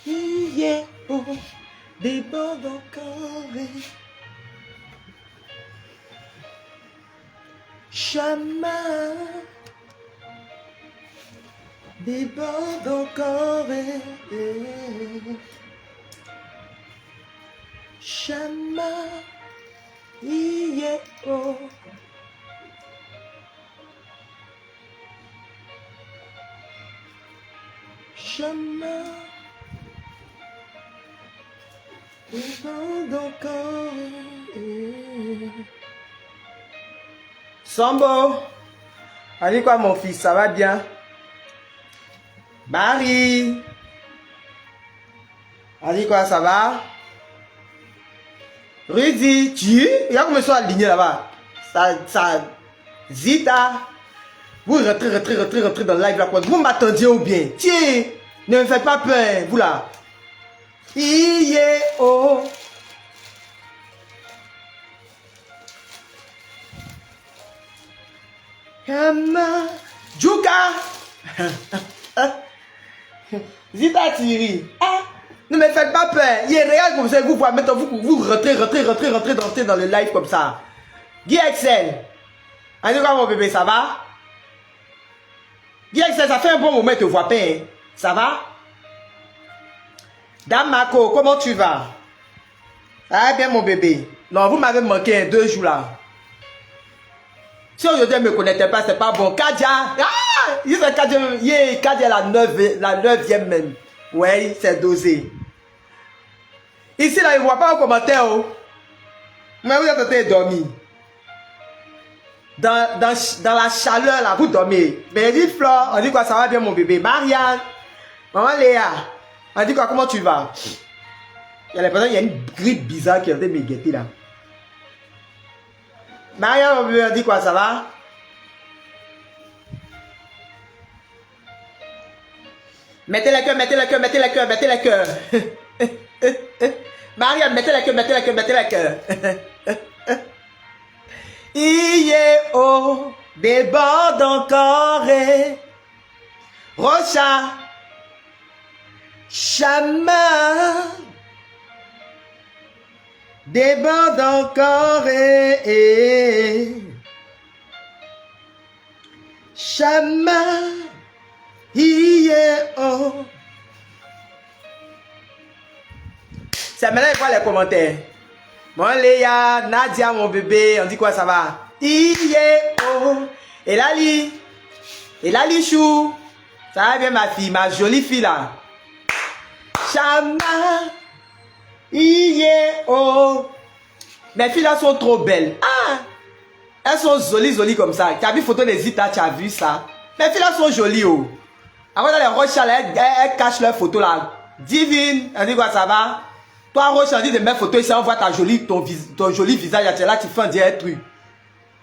Yeah, oh, déborde encore. Chemin, déborde encore. Chemin, yeah, oh. Chemin, déborde encore. Sambo, allez quoi mon fils, ça va bien? Marie, allez quoi, ça va? Rudy, tu? Regarde comme ils sont alignés là-bas. Zita, vous rentrez dans le live là quoi. Vous m'attendiez ou bien? Tiens, ne me faites pas peur, vous là. Yeah, oh. Djouka. Zita Thierry. Ah, ne me faites pas peur. Il est réel comme ça. Vous voyez maintenant, vous rentrez dans le live comme ça. Guy Excel. En tout cas, mon bébé, ça va? Guy Excel, ça fait un bon moment que tu ne vois pas. Hein? Ça va? Dame Mako, comment tu vas? Ça va bien, mon bébé? Non, vous m'avez manqué 2 jours là. Si aujourd'hui, elle ne me connaissait pas, c'est pas bon. Kadia, ah, Kadia la 9e même. Ouais, c'est dosé. Ici, là, il ne voit pas en commentaire. Oh. Mais vous êtes en train de dormir. Dans la chaleur, là, vous dormez. Bénédicte Flore, on dit quoi, ça va bien, mon bébé. Marianne, maman Léa, on dit quoi, comment tu vas? Il y a l'impression qu'il y a une grippe bizarre qui est en train de me guetter là. Marianne, mon bébé, on dit quoi, ça va? Mettez les cœurs, mettez les cœurs, mettez les cœurs, mettez les cœurs. Marianne, mettez les cœurs, mettez les cœurs, mettez les cœurs. Oh, déborde encore. Rocha, Chama, déborde encore. Chama, oh. C'est maintenant qu'il voit les commentaires. Mon Léa, Nadia, mon bébé, on dit quoi, ça va? Oh. Et Lali Chou, ça va bien ma fille, ma jolie fille là. Chama, oh. Mes filles là sont trop belles. Ah, elles sont jolies comme ça. Tu as vu photo des Zita, tu as vu ça? Mes filles là sont jolies oh. Avant dans les roches là, elles cachent leurs photos là. Divine, on dit quoi, ça va? Toi, Roche, on dit de mettre photo ici, on voit ton joli visage, là, tu fais un direct truc.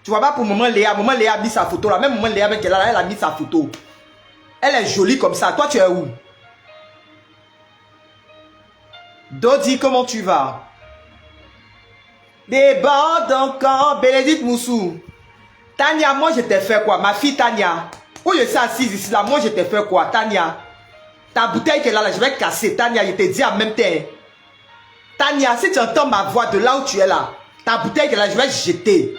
Tu vois pas pour maman Léa a mis sa photo là, même maman Léa, elle a mis sa photo. Elle est jolie comme ça. Toi, tu es où? Dodi, comment tu vas? Déborde encore, Bénédicte Moussou. Tania, moi, je t'ai fait quoi? Ma fille Tania. Où je suis assise ici là, moi, je t'ai fait quoi? Tania. Ta bouteille qui est là, je vais casser. Tania, je te dis en même temps. Tania, si tu entends ma voix de là où tu es là, ta bouteille là, je vais jeter.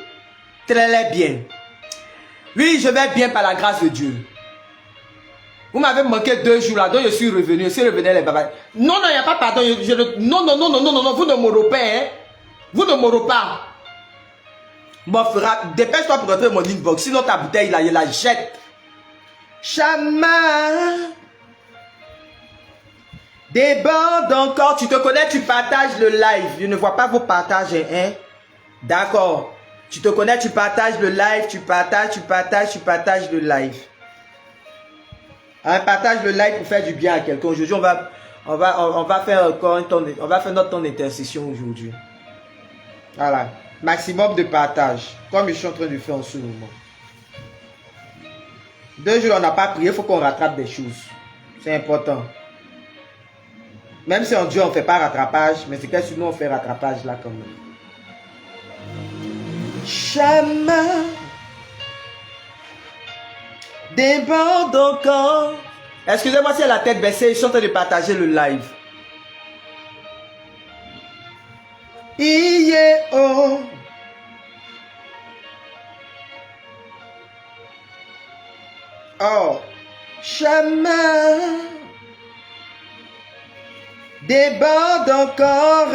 Très bien. Oui, je vais bien par la grâce de Dieu. Vous m'avez manqué 2 jours là, donc je suis revenu. Je suis revenu les babas. Non, il n'y a pas pardon. Non, vous ne m'aurez pas. Hein? Vous ne m'aurez pas. Bon, dépêche-toi pour rentrer mon inbox. Sinon, ta bouteille là, je la jette. Chama. Déborde encore, tu te connais, tu partages le live. Je ne vois pas vos partages, hein? D'accord. Tu te connais, tu partages le live, tu partages le live. Hein, partage le live pour faire du bien à quelqu'un. Aujourd'hui, on va faire notre temps d'intercession aujourd'hui. Voilà. Maximum de partage. Comme je suis en train de faire en ce moment. 2 jours, on n'a pas prié, il faut qu'on rattrape des choses. C'est important. Même si en Dieu on ne fait pas rattrapage, mais c'est que sur nous on fait rattrapage là quand même. Chama, déborde encore. Excusez-moi si elle a la tête baissée, je suis en train de partager le live. Iye oh. Oh. Chemin déborde encore.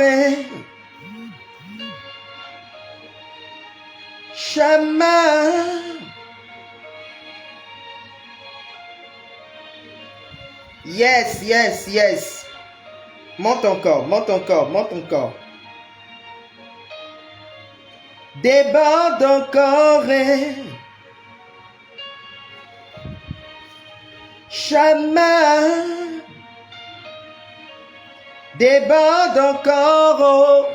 Chemin. Yes, yes, yes. Monte encore, monte encore, monte encore. Déborde encore. Chemin. Déborde encore.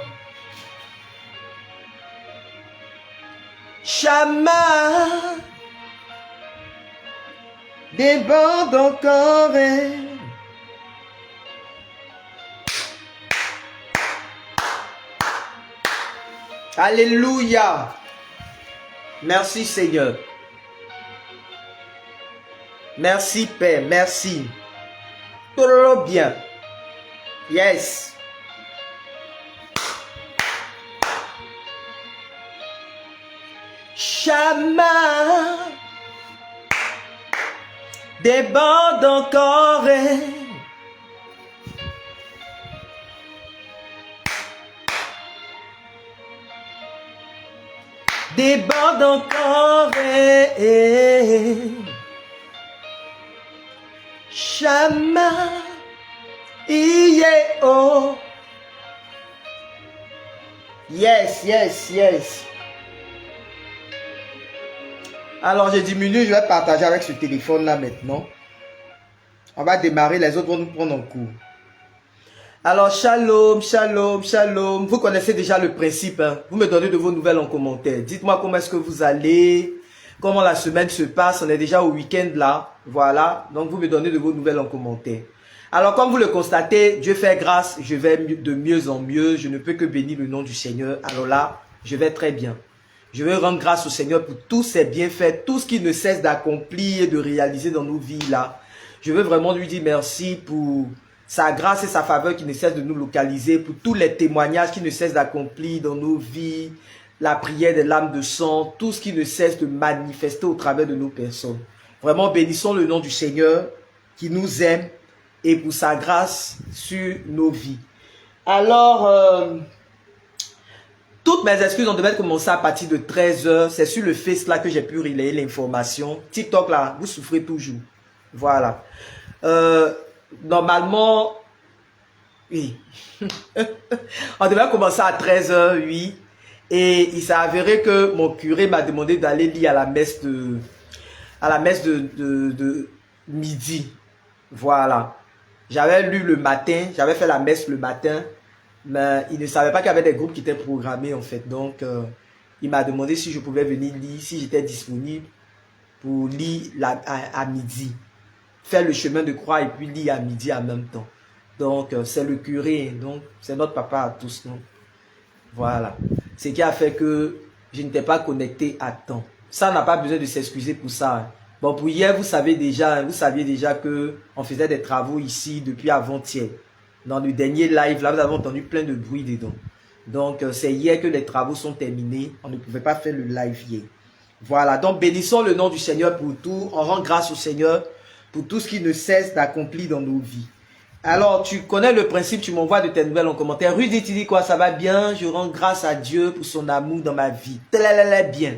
Chemin. Déborde encore. Alléluia. Merci Seigneur. Merci Père, merci. Tout le bien. Yes. Chemin déborde encore. Déborde encore. Chemin. Iye oh. Yes, yes, yes. Alors, je diminue, je vais partager avec ce téléphone-là maintenant. On va démarrer, les autres vont nous prendre en cours. Alors, shalom, shalom, shalom. Vous connaissez déjà le principe, hein? Vous me donnez de vos nouvelles en commentaire. Dites-moi comment est-ce que vous allez, comment la semaine se passe. On est déjà au week-end là. Voilà. Donc, vous me donnez de vos nouvelles en commentaire. Alors, comme vous le constatez, Dieu fait grâce. Je vais de mieux en mieux. Je ne peux que bénir le nom du Seigneur. Alors là, je vais très bien. Je veux rendre grâce au Seigneur pour tous ses bienfaits, tout ce qu'il ne cesse d'accomplir et de réaliser dans nos vies là. Je veux vraiment lui dire merci pour sa grâce et sa faveur qui ne cesse de nous localiser, pour tous les témoignages qui ne cessent d'accomplir dans nos vies, la prière des lames de sang, tout ce qui ne cesse de manifester au travers de nos personnes. Vraiment, bénissons le nom du Seigneur qui nous aime et pour sa grâce sur nos vies. Alors, toutes mes excuses, on devait commencer à partir de 13h. C'est sur le Face là que j'ai pu relayer l'information. TikTok là, vous souffrez toujours. Voilà. Normalement, oui. On devait commencer à 13h, oui. Et il s'est avéré que mon curé m'a demandé d'aller lire à la messe de midi. Voilà. J'avais lu le matin, j'avais fait la messe le matin. Mais il ne savait pas qu'il y avait des groupes qui étaient programmés en fait. Donc, il m'a demandé si je pouvais venir lire, si j'étais disponible pour lire à midi. Faire le chemin de croix et puis lire à midi en même temps. Donc, c'est le curé. Donc, c'est notre papa à tous. Donc, voilà. Ce qui a fait que je n'étais pas connecté à temps. Ça, n'a pas besoin de s'excuser pour ça. Bon, pour hier, vous saviez déjà que on faisait des travaux ici depuis avant-hier. Dans le dernier live, là, vous avez entendu plein de bruit dedans. Donc, c'est hier que les travaux sont terminés. On ne pouvait pas faire le live hier. Voilà. Donc, bénissons le nom du Seigneur pour tout. On rend grâce au Seigneur pour tout ce qui ne cesse d'accomplir dans nos vies. Alors, tu connais le principe, tu m'envoies de tes nouvelles en commentaire. Rudy, tu dis quoi? Ça va bien? Je rends grâce à Dieu pour son amour dans ma vie. Bien.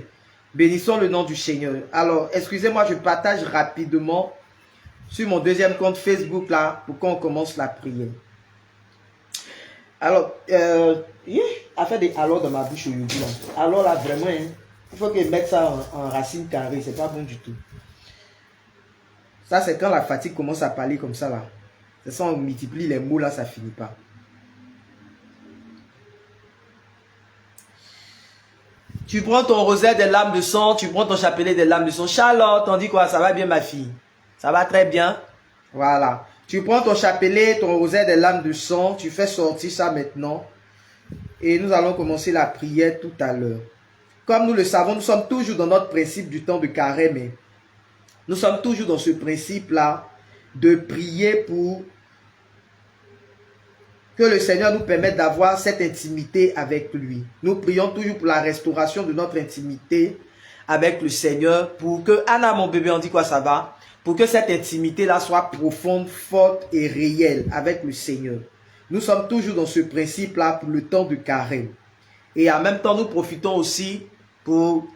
Bénissons le nom du Seigneur. Alors, excusez-moi, je partage rapidement sur mon deuxième compte Facebook là pour qu'on commence la prière. Alors, à faire des alors dans ma bouche aujourd'hui là. Alors là, vraiment, hein, il faut que je mette ça en racine carrée, c'est pas bon du tout. Ça, c'est quand la fatigue commence à parler comme ça là. C'est ça, on multiplie les mots là, ça finit pas. Tu prends ton rosaire des lames de sang, tu prends ton chapelet des lames de sang. Charlotte, on dit quoi? Ça va bien ma fille? Ça va très bien? Voilà. Tu prends ton chapelet, ton rosaire des lames de sang, tu fais sortir ça maintenant. Et nous allons commencer la prière tout à l'heure. Comme nous le savons, nous sommes toujours dans notre principe du temps de carême. Nous sommes toujours dans ce principe-là de prier pour Que le Seigneur nous permette d'avoir cette intimité avec lui. Nous prions toujours pour la restauration de notre intimité avec le Seigneur. Pour que, Anna, mon bébé, on dit quoi, ça va? Pour que cette intimité-là soit profonde, forte et réelle avec le Seigneur. Nous sommes toujours dans ce principe-là pour le temps de carême. Et en même temps, nous profitons aussi pour...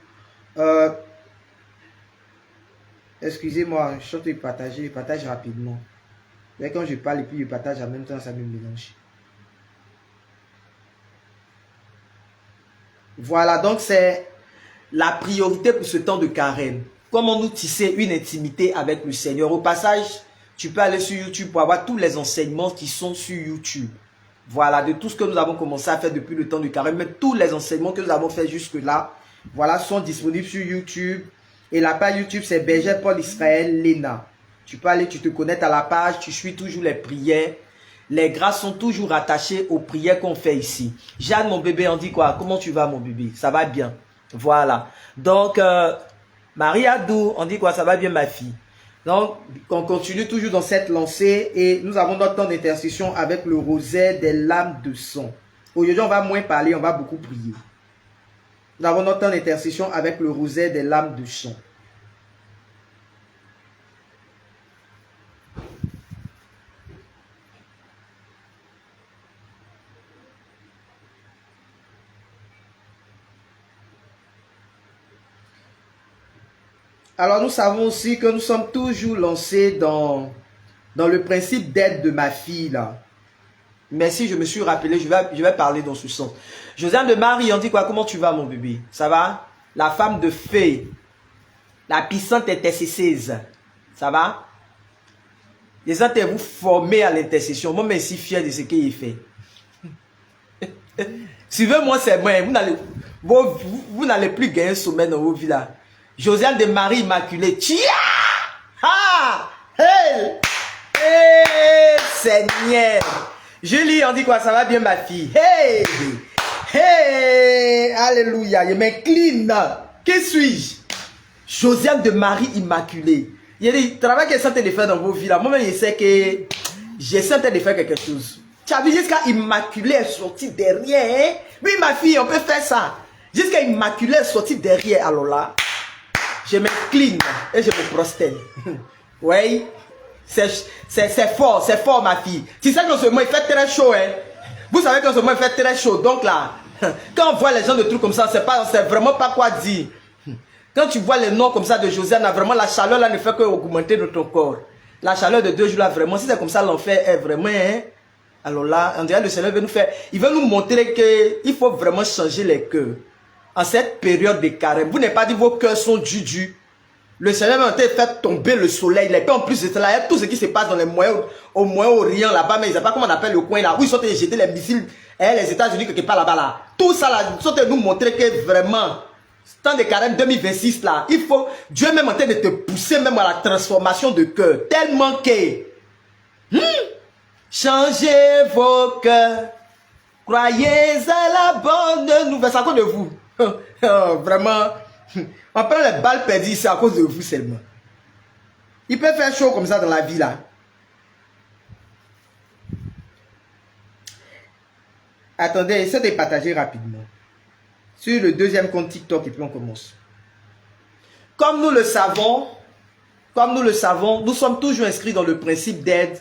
excusez-moi, je suis en train de je partage rapidement. Mais quand je parle et puis je partage en même temps, ça me mélange. Voilà, donc c'est la priorité pour ce temps de carême. Comment nous tisser une intimité avec le Seigneur. Au passage, tu peux aller sur YouTube pour avoir tous les enseignements qui sont sur YouTube. Voilà, de tout ce que nous avons commencé à faire depuis le temps du carême, mais tous les enseignements que nous avons fait jusque-là, voilà, sont disponibles sur YouTube. Et la page YouTube, c'est Berger Paul Israël Lena. Tu peux aller, tu te connectes à la page, tu suis toujours les prières. Les grâces sont toujours attachées aux prières qu'on fait ici. Jeanne, mon bébé, on dit quoi? Comment tu vas, mon bébé? Ça va bien. Voilà. Donc, Maria Dou, on dit quoi? Ça va bien, ma fille. Donc, on continue toujours dans cette lancée et nous avons notre temps d'intercession avec le rosaire des lames de sang. Aujourd'hui, on va moins parler, on va beaucoup prier. Nous avons notre temps d'intercession avec le rosaire des lames de sang. Alors nous savons aussi que nous sommes toujours lancés dans le principe d'aide de ma fille là. Merci, je me suis rappelé, je vais parler dans ce sens. Josiane de Marie, on dit quoi? Comment tu vas, mon bébé? Ça va? La femme de fée, la puissante intercesseuse, ça va? Les autres, vous formez à l'intercession. Moi, je suis fier de ce qu'il fait. Suivez-moi, c'est moi. Vous n'allez plus gagner un sommet dans vos vies là. Josiane de Marie Immaculée. Tia! Ah! Hey! Hey! Seigneur! Julie, on dit quoi? Ça va bien, ma fille? Hey! Hey! Alléluia! Je m'incline. Qui suis-je? Josiane de Marie Immaculée. Il y a des travaux que j'essaie de faire dans vos vies là. Moi-même, je sais que j'essaie de faire quelque chose. Tu as vu jusqu'à Immaculée est sortie derrière. Hein? Oui, ma fille, on peut faire ça. Jusqu'à Immaculée est sortie derrière. Alors là, je m'incline et je me prosterne. Oui, c'est fort, ma fille. Tu sais qu'en ce moment, il fait très chaud. Hein? Vous savez qu'en ce moment, il fait très chaud. Donc là, quand on voit les gens de trucs comme ça, c'est vraiment pas quoi dire. Quand tu vois les noms comme ça de Josiane, vraiment la chaleur là ne fait qu'augmenter de ton corps. La chaleur de 2 jours là, vraiment, si c'est comme ça, l'enfer est vraiment... Hein? Alors là, on dirait le Seigneur veut nous faire... Il veut nous montrer qu'il faut vraiment changer les cœurs. En cette période de carême, vous n'avez pas dit vos cœurs sont du. Le Seigneur va fait tomber le soleil. Les paix en plus de cela, il y a tout ce qui se passe dans les au Moyen-Orient là-bas, mais ils ne savent pas comment on appelle le coin là, où ils sont allés jeter les missiles, les États-Unis quelque part là-bas là. Tout ça là, ils sont allés nous montrer que vraiment, temps de carême 2026 là, il faut, Dieu est même en train de te pousser même à la transformation de cœur. Tellement que, changez vos cœurs, croyez à la bonne nouvelle. C'est à cause de vous. Vraiment, on prend les balles perdues, c'est à cause de vous seulement. Il peut faire chaud comme ça dans la vie là. Attendez, essayez de partager rapidement. Sur le deuxième compte TikTok et puis on commence. Comme nous le savons, nous sommes toujours inscrits dans le principe d'aide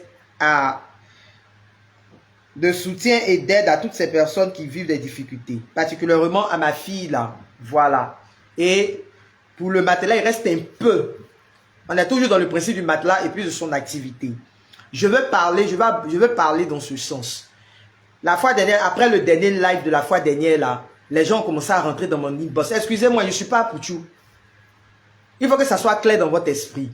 de soutien et d'aide à toutes ces personnes qui vivent des difficultés. Particulièrement à ma fille là. Voilà. Et pour le matelas, il reste un peu. On est toujours dans le principe du matelas et puis de son activité. Je veux parler dans ce sens. La fois dernière, après le dernier live de la fois dernière là, les gens ont commencé à rentrer dans mon inbox. Excusez-moi, je ne suis pas Pouchou. Il faut que ça soit clair dans votre esprit.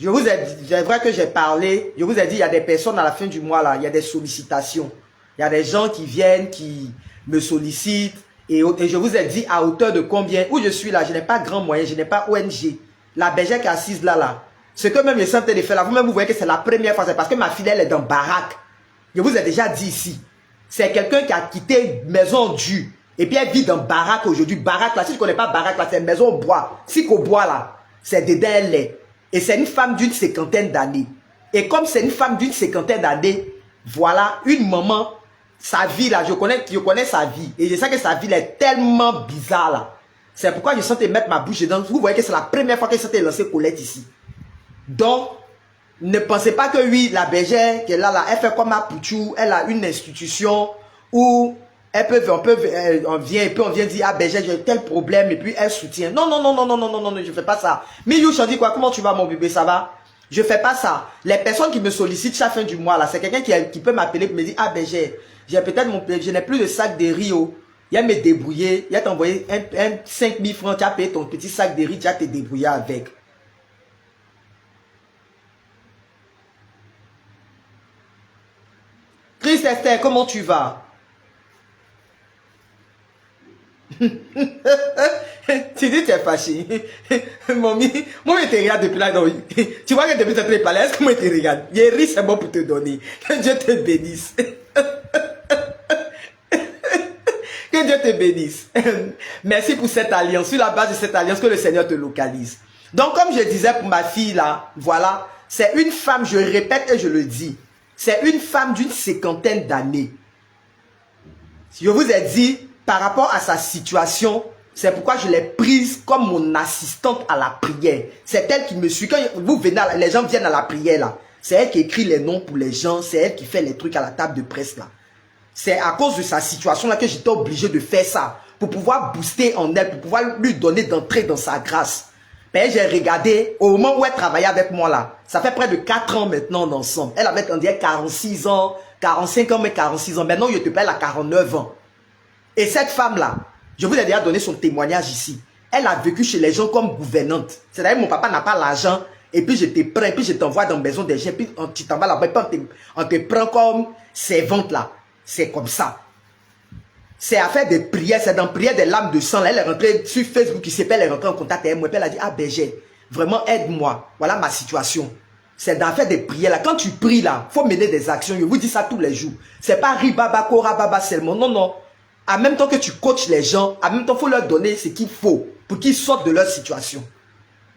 Je vous ai dit, c'est vrai que j'ai parlé, je vous ai dit, il y a des personnes à la fin du mois là, il y a des sollicitations. Il y a des gens qui viennent, qui me sollicitent. Et je vous ai dit à hauteur de combien, où je suis là, je n'ai pas grand moyen, je n'ai pas ONG. La bergère qui est assise là. Ce que même les centres de faire là, vous-même vous voyez que c'est la première fois, c'est parce que ma fille elle est dans baraque. Je vous ai déjà dit ici. C'est quelqu'un qui a quitté maison due. Et puis elle vit dans baraque aujourd'hui. Baraque là, si tu ne connais pas baraque là, c'est maison au bois. Si qu'au bois là, c'est dedans elle est. Et c'est une femme d'une 50aine d'années. Et comme c'est une femme d'une 50aine d'années, Voilà, une maman, sa vie là, je connais sa vie. Et je sais que sa vie là, est tellement bizarre là. C'est pourquoi je sentais mettre ma bouche dedans. Vous voyez que c'est la première fois que je sentais lancer Colette ici. Donc, ne pensez pas que oui, la bergère qu'elle a là, elle fait comme ma Pouchou, elle a une institution où on vient dire, ah bergère, j'ai tel problème, et puis elle soutient. Non, non, non, non, non, non, non, non, non, je fais pas ça. Mais you, je dis quoi, comment tu vas mon bébé, ça va? Je fais pas ça. Les personnes qui me sollicitent chaque fin du mois là, c'est quelqu'un qui peut m'appeler pour me dire, ah bergère, j'ai peut-être je n'ai plus de sac de riz, oh. Il a me débrouiller, il a t'envoyé un 5000 francs, tu as payé ton petit sac de riz, tu as te débrouillé avec. Chris Esther, comment tu vas? Tu dis tu es fâché. Mommy te regarde depuis là. Non. Tu vois que depuis cette parler, est-ce que moi te regarde? J'ai ri, c'est bon pour te donner. Que Dieu te bénisse. Que Dieu te bénisse. Merci pour cette alliance. Sur la base de cette alliance, que le Seigneur te localise. Donc, comme je disais pour ma fille là, voilà, c'est une femme, je répète et je le dis, c'est une femme d'une 50aine d'années. Je vous ai dit, par rapport à sa situation, c'est pourquoi je l'ai prise comme mon assistante à la prière. C'est elle qui me suit. Quand vous venez, les gens viennent à la prière là, c'est elle qui écrit les noms pour les gens, c'est elle qui fait les trucs à la table de presse là. C'est à cause de sa situation là que j'étais obligé de faire ça, pour pouvoir booster en elle, pour pouvoir lui donner d'entrer dans sa grâce. Mais j'ai regardé, au moment où elle travaillait avec moi là, ça fait près de 4 ans maintenant ensemble. Elle avait, on dirait, 46 ans, 45 ans, mais 46 ans. Maintenant, je te parle à 49 ans. Et cette femme-là, je vous ai déjà donné son témoignage ici. Elle a vécu chez les gens comme gouvernante. C'est-à-dire mon papa n'a pas l'argent, et puis je te prends, et puis je t'envoie dans la maison des gens, puis tu t'en vas là-bas, on te prend comme servante là. C'est comme ça. C'est à faire des prières, c'est dans prière des lames de sang. Là, elle est rentrée sur Facebook, elle est rentrée en contact avec moi, et puis elle a dit, ah berger, vraiment aide-moi, voilà ma situation. C'est d'en faire des prières là. Quand tu pries là, il faut mener des actions. Je vous dis ça tous les jours. C'est pas ribaba, korababa seulement. Non, non. En même temps que tu coaches les gens, en même temps, il faut leur donner ce qu'il faut pour qu'ils sortent de leur situation.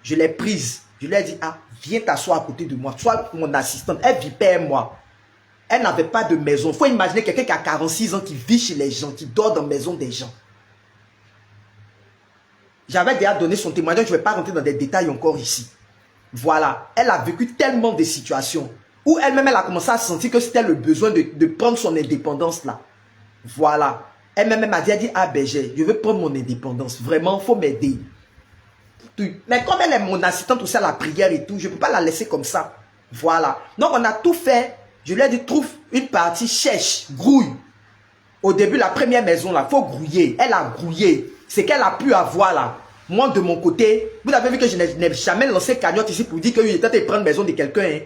Je l'ai prise. Je lui ai dit, ah, viens t'asseoir à côté de moi. Sois mon assistante. Elle vit père moi. Elle n'avait pas de maison. Il faut imaginer quelqu'un qui a 46 ans, qui vit chez les gens, qui dort dans la maison des gens. J'avais déjà donné son témoignage. Je ne vais pas rentrer dans des détails encore ici. Voilà. Elle a vécu tellement de situations où elle-même, elle a commencé à sentir que c'était le besoin de prendre son indépendance là. Voilà. Elle-même m'a dit, ah berger, je veux prendre mon indépendance. Vraiment, il faut m'aider. Mais comme elle est mon assistante aussi à la prière et tout, je ne peux pas la laisser comme ça. Voilà. Donc, on a tout fait. Je lui ai dit, trouve une partie, cherche, grouille. Au début, la première maison, là, il faut grouiller. Elle a grouillé. C'est qu'elle a pu avoir, là. Moi, de mon côté, vous avez vu que je n'ai jamais lancé cagnotte ici pour dire que j'étais en train de prendre maison de quelqu'un. Hein.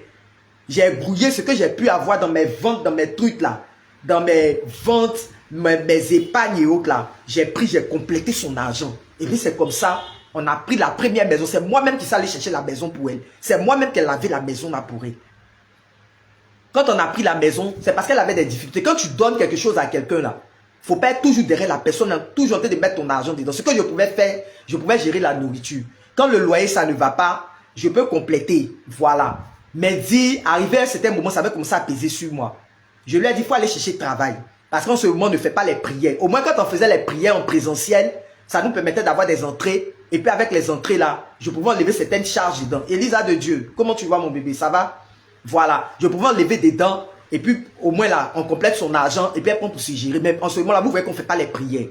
J'ai grouillé ce que j'ai pu avoir dans mes ventes, dans mes trucs, là. Dans mes ventes, mes épargnes et autres, là. J'ai pris, j'ai complété son argent. Et puis, c'est comme ça, on a pris la première maison. C'est moi-même qui suis allé chercher la maison pour elle. C'est moi-même qui avait la maison là pour elle. Quand on a pris la maison, c'est parce qu'elle avait des difficultés. Quand tu donnes quelque chose à quelqu'un là, faut pas être toujours derrière la personne, toujours en train de mettre ton argent dedans. Ce que je pouvais faire, je pouvais gérer la nourriture. Quand le loyer ça ne va pas, je peux compléter. Voilà. Mais dit, arrivé à un certain moment, ça avait commencé à peser sur moi. Je lui ai dit, il faut aller chercher travail. Parce qu'en ce moment, on ne fait pas les prières. Au moins, quand on faisait les prières en présentiel, ça nous permettait d'avoir des entrées. Et puis avec les entrées là, je pouvais enlever certaines charges dedans. Elisa de Dieu, comment tu vois mon bébé, ça va? Voilà, je pouvais enlever des dents, et puis au moins là, on complète son argent, et puis après on peut se gérer. Mais en ce moment-là, vous voyez qu'on ne fait pas les prières.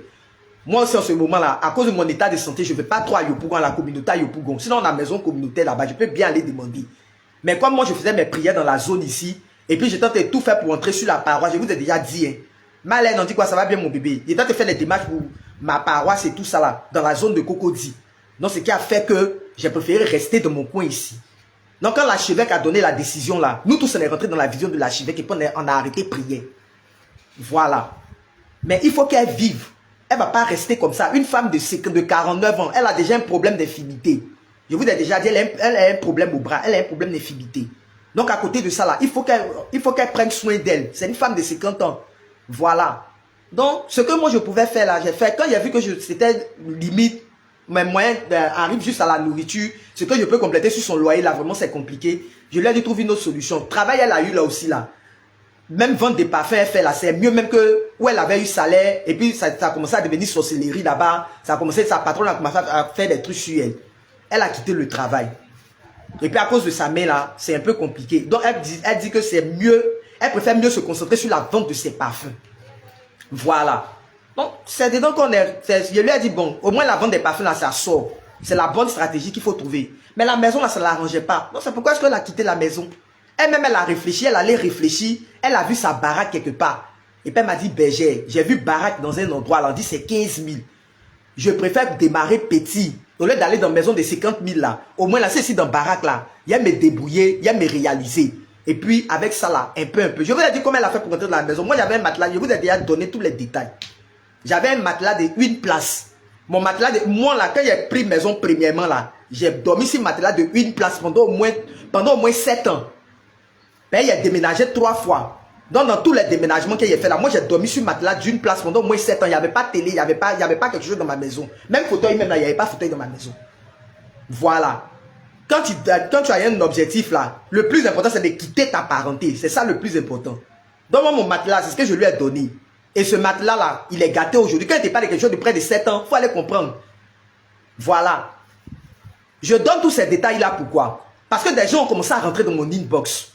Moi aussi en ce moment-là, à cause de mon état de santé, je ne vais pas trop à Yopougon, à la communauté à Yopougon. Sinon, on a maison communautaire là-bas, je peux bien aller demander. Mais comme moi, je faisais mes prières dans la zone ici, et puis j'ai tenté de tout faire pour entrer sur la paroisse, je vous ai déjà dit, hein. Malène, on dit quoi, ça va bien mon bébé. J'ai tenté de faire les démarches pour ma paroisse et tout ça là, dans la zone de Cocody. Donc, ce qui a fait que j'ai préféré rester dans mon coin ici. Donc, quand l'archevêque a donné la décision là, nous tous on est rentrés dans la vision de l'archevêque et puis on a arrêté de prier. Voilà. Mais il faut qu'elle vive. Elle ne va pas rester comme ça. Une femme de 49 ans, elle a déjà un problème d'infimité. Je vous ai déjà dit, elle a un problème au bras, elle a un problème d'infimité. Donc, à côté de ça là, il faut qu'elle prenne soin d'elle. C'est une femme de 50 ans. Voilà. Donc, ce que moi je pouvais faire là, j'ai fait. Quand j'ai vu que c'était limite, mes moyens arrivent juste à la nourriture, ce que je peux compléter sur son loyer là, vraiment c'est compliqué. Je lui ai dit, trouve une autre solution. Travail, elle a eu là aussi là. Même vendre des parfums, elle fait là, c'est mieux même que où elle avait eu salaire, et puis ça a commencé à devenir sorcellerie là-bas, ça a commencé, sa patronne a commencé à faire des trucs sur elle. Elle a quitté le travail. Et puis à cause de sa main là, c'est un peu compliqué. Donc elle dit que c'est mieux, elle préfère mieux se concentrer sur la vente de ses parfums. Voilà. Donc c'est dedans qu'on est, je lui ai dit bon, au moins la vente des parfums là, ça sort. C'est la bonne stratégie qu'il faut trouver. Mais la maison là, ça ne l'arrangeait pas. Donc c'est pourquoi est-ce qu'elle a quitté la maison. Elle-même, elle a réfléchi, elle allait réfléchir, elle a vu sa baraque quelque part. Et puis elle m'a dit, Berger, j'ai vu baraque dans un endroit, elle a dit c'est 15 000. Je préfère démarrer petit. Au lieu d'aller dans une maison de 50 000 là, au moins là, c'est ici dans baraque là, il y a me débrouiller, il y a me réaliser. Et puis avec ça là, un peu. Je vous ai dit comment elle a fait pour rentrer dans la maison. Moi j'avais un matelas, je vous ai déjà donné tous les détails. J'avais un matelas de une place. Mon matelas de, moi là, quand j'ai pris maison premièrement là, j'ai dormi sur matelas de une place pendant au moins 7 ans. Ben, il a déménagé 3 fois. Donc, dans tous les déménagements qu'il a fait là, moi j'ai dormi sur matelas d'une place pendant au moins 7 ans. Il n'y avait pas de télé, il n'y avait pas quelque chose dans ma maison. Même fauteuil, même là, il n'y avait pas de fauteuil dans ma maison. Voilà. Quand tu as un objectif là, le plus important c'est de quitter ta parenté. C'est ça le plus important. Donc, moi, mon matelas, c'est ce que je lui ai donné. Et ce matelas là, il est gâté aujourd'hui. Quand il n'était pas de quelque chose de près de 7 ans, il faut aller comprendre. Voilà. Je donne tous ces détails là, pourquoi? Parce que des gens ont commencé à rentrer dans mon inbox.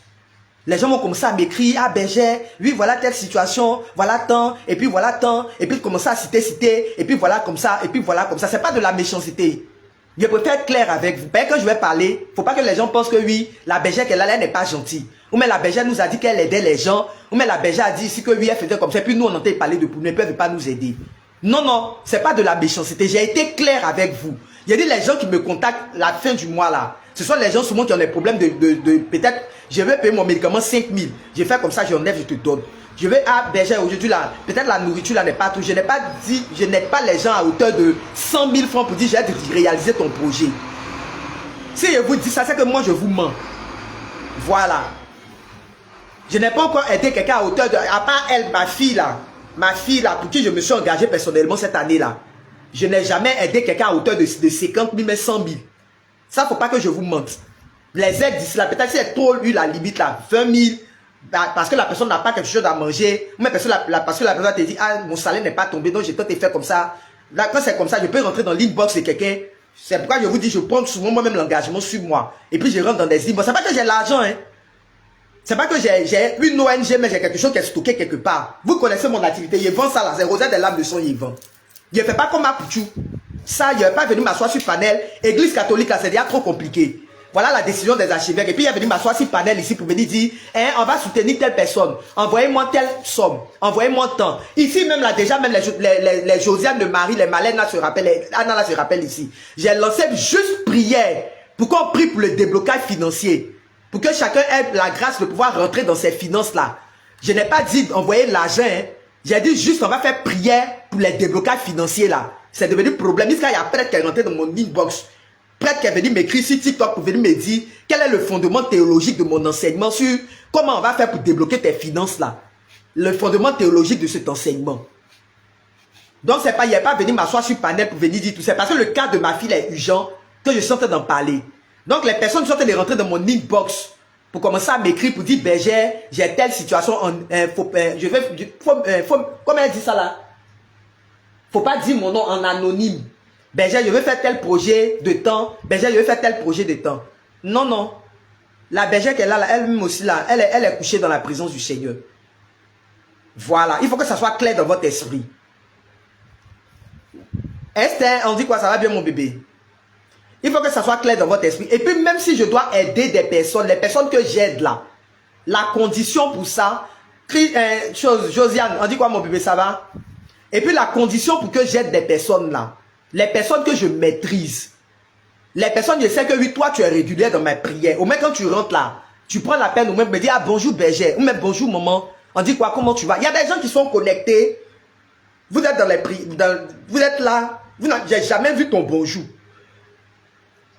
Les gens vont commencer à m'écrire, ah Berger, oui voilà telle situation, voilà tant, et puis voilà tant, et puis commencer à citer, et puis voilà comme ça, et puis voilà comme ça. C'est pas de la méchanceté. Je préfère être clair avec vous. Quand je vais parler, faut pas que les gens pensent que oui, la bergère qu'elle a, elle n'est pas gentille. Ou mais la bergère nous a dit qu'elle aidait les gens, ou mais la bergère a dit ici que oui, elle faisait comme ça, et puis nous on entend parler de pour nous, elle ne peut pas nous aider. Non, non, c'est pas de la méchanceté. J'ai été clair avec vous. Il y a dit les gens qui me contactent la fin du mois là. Ce sont les gens souvent qui ont des problèmes de peut-être, je vais payer mon médicament 5 000. Je fais comme ça, j'enlève, je te donne. Je vais à Berger aujourd'hui là, peut-être la nourriture là n'est pas tout. Je n'ai pas dit, je n'aide pas les gens à hauteur de 100 000 francs pour dire j'ai réalisé ton projet. Si je vous dis ça, c'est que moi je vous mens. Voilà. Je n'ai pas encore aidé quelqu'un à hauteur de, à part elle, ma fille là, pour qui je me suis engagé personnellement cette année là. Je n'ai jamais aidé quelqu'un à hauteur de 50 000, mais 100 000. Ça, faut pas que je vous mente. Les aides d'ici là, peut-être si elle a trop eu la limite là, 20 000, parce que la personne n'a pas quelque chose à manger, ou même parce que la personne te dit, ah, mon salaire n'est pas tombé, donc j'ai peut-être fait comme ça. Là, quand c'est comme ça, je peux rentrer dans l'inbox de quelqu'un. C'est pourquoi je vous dis, je prends souvent moi-même l'engagement sur moi. Et puis je rentre dans des inbox. C'est pas que j'ai l'argent, hein. C'est pas que j'ai une ONG, mais j'ai quelque chose qui est stocké quelque part. Vous connaissez mon activité, je vends ça là, c'est Rosette des lames de son, il vend. Je ne fais pas comme ma Pouchou. Ça, je ne vais pas venir m'asseoir sur panel. Église catholique, là, c'est déjà trop compliqué. Voilà la décision des archevêques. Et puis, il est venu m'asseoir sur panel ici pour venir dire, hein, on va soutenir telle personne. Envoyez-moi telle somme. Envoyez-moi tant. Ici, même là, déjà, même les Josiane de Marie, les Malènes là se rappellent, Anna là se rappelle ici. J'ai lancé juste prière pour qu'on prie pour le déblocage financier. Pour que chacun ait la grâce de pouvoir rentrer dans ces finances-là. Je n'ai pas dit envoyer l'argent, hein. J'ai dit juste on va faire prière pour les déblocages financiers là. C'est devenu problème. Jusqu'à il y a prêtre qui est rentré dans mon inbox. Prêtre qui est venu m'écrire sur TikTok pour venir me dire quel est le fondement théologique de mon enseignement sur comment on va faire pour débloquer tes finances là. Le fondement théologique de cet enseignement. Donc c'est pas, il n'est pas venu m'asseoir sur panel pour venir dire tout ça. Parce que le cas de ma fille est urgent que je suis en train d'en parler. Donc les personnes sont en train de rentrer dans mon inbox pour commencer à m'écrire pour dire Berger, j'ai telle situation, comment elle dit ça là? Faut pas dire mon nom en anonyme. Berger, je veux faire tel projet de temps. Berger, je veux faire tel projet de temps. Non, non. La bergère qu'elle a là, elle-même aussi là, elle est couchée dans la présence du Seigneur. Voilà. Il faut que ça soit clair dans votre esprit. Esther, on dit quoi? Ça va bien mon bébé? Il faut que ça soit clair dans votre esprit. Et puis même si je dois aider des personnes, les personnes que j'aide là, la condition pour ça, Josiane, on dit quoi mon bébé, ça va? Et puis la condition pour que j'aide des personnes là, les personnes que je maîtrise, les personnes, je sais que oui, toi tu es régulier dans ma prière. Au moins quand tu rentres là, tu prends la peine, ou même me dire, ah bonjour berger, ou même bonjour maman, on dit quoi, comment tu vas? Il y a des gens qui sont connectés, vous êtes dans les prières, vous êtes là, j'ai jamais vu ton bonjour.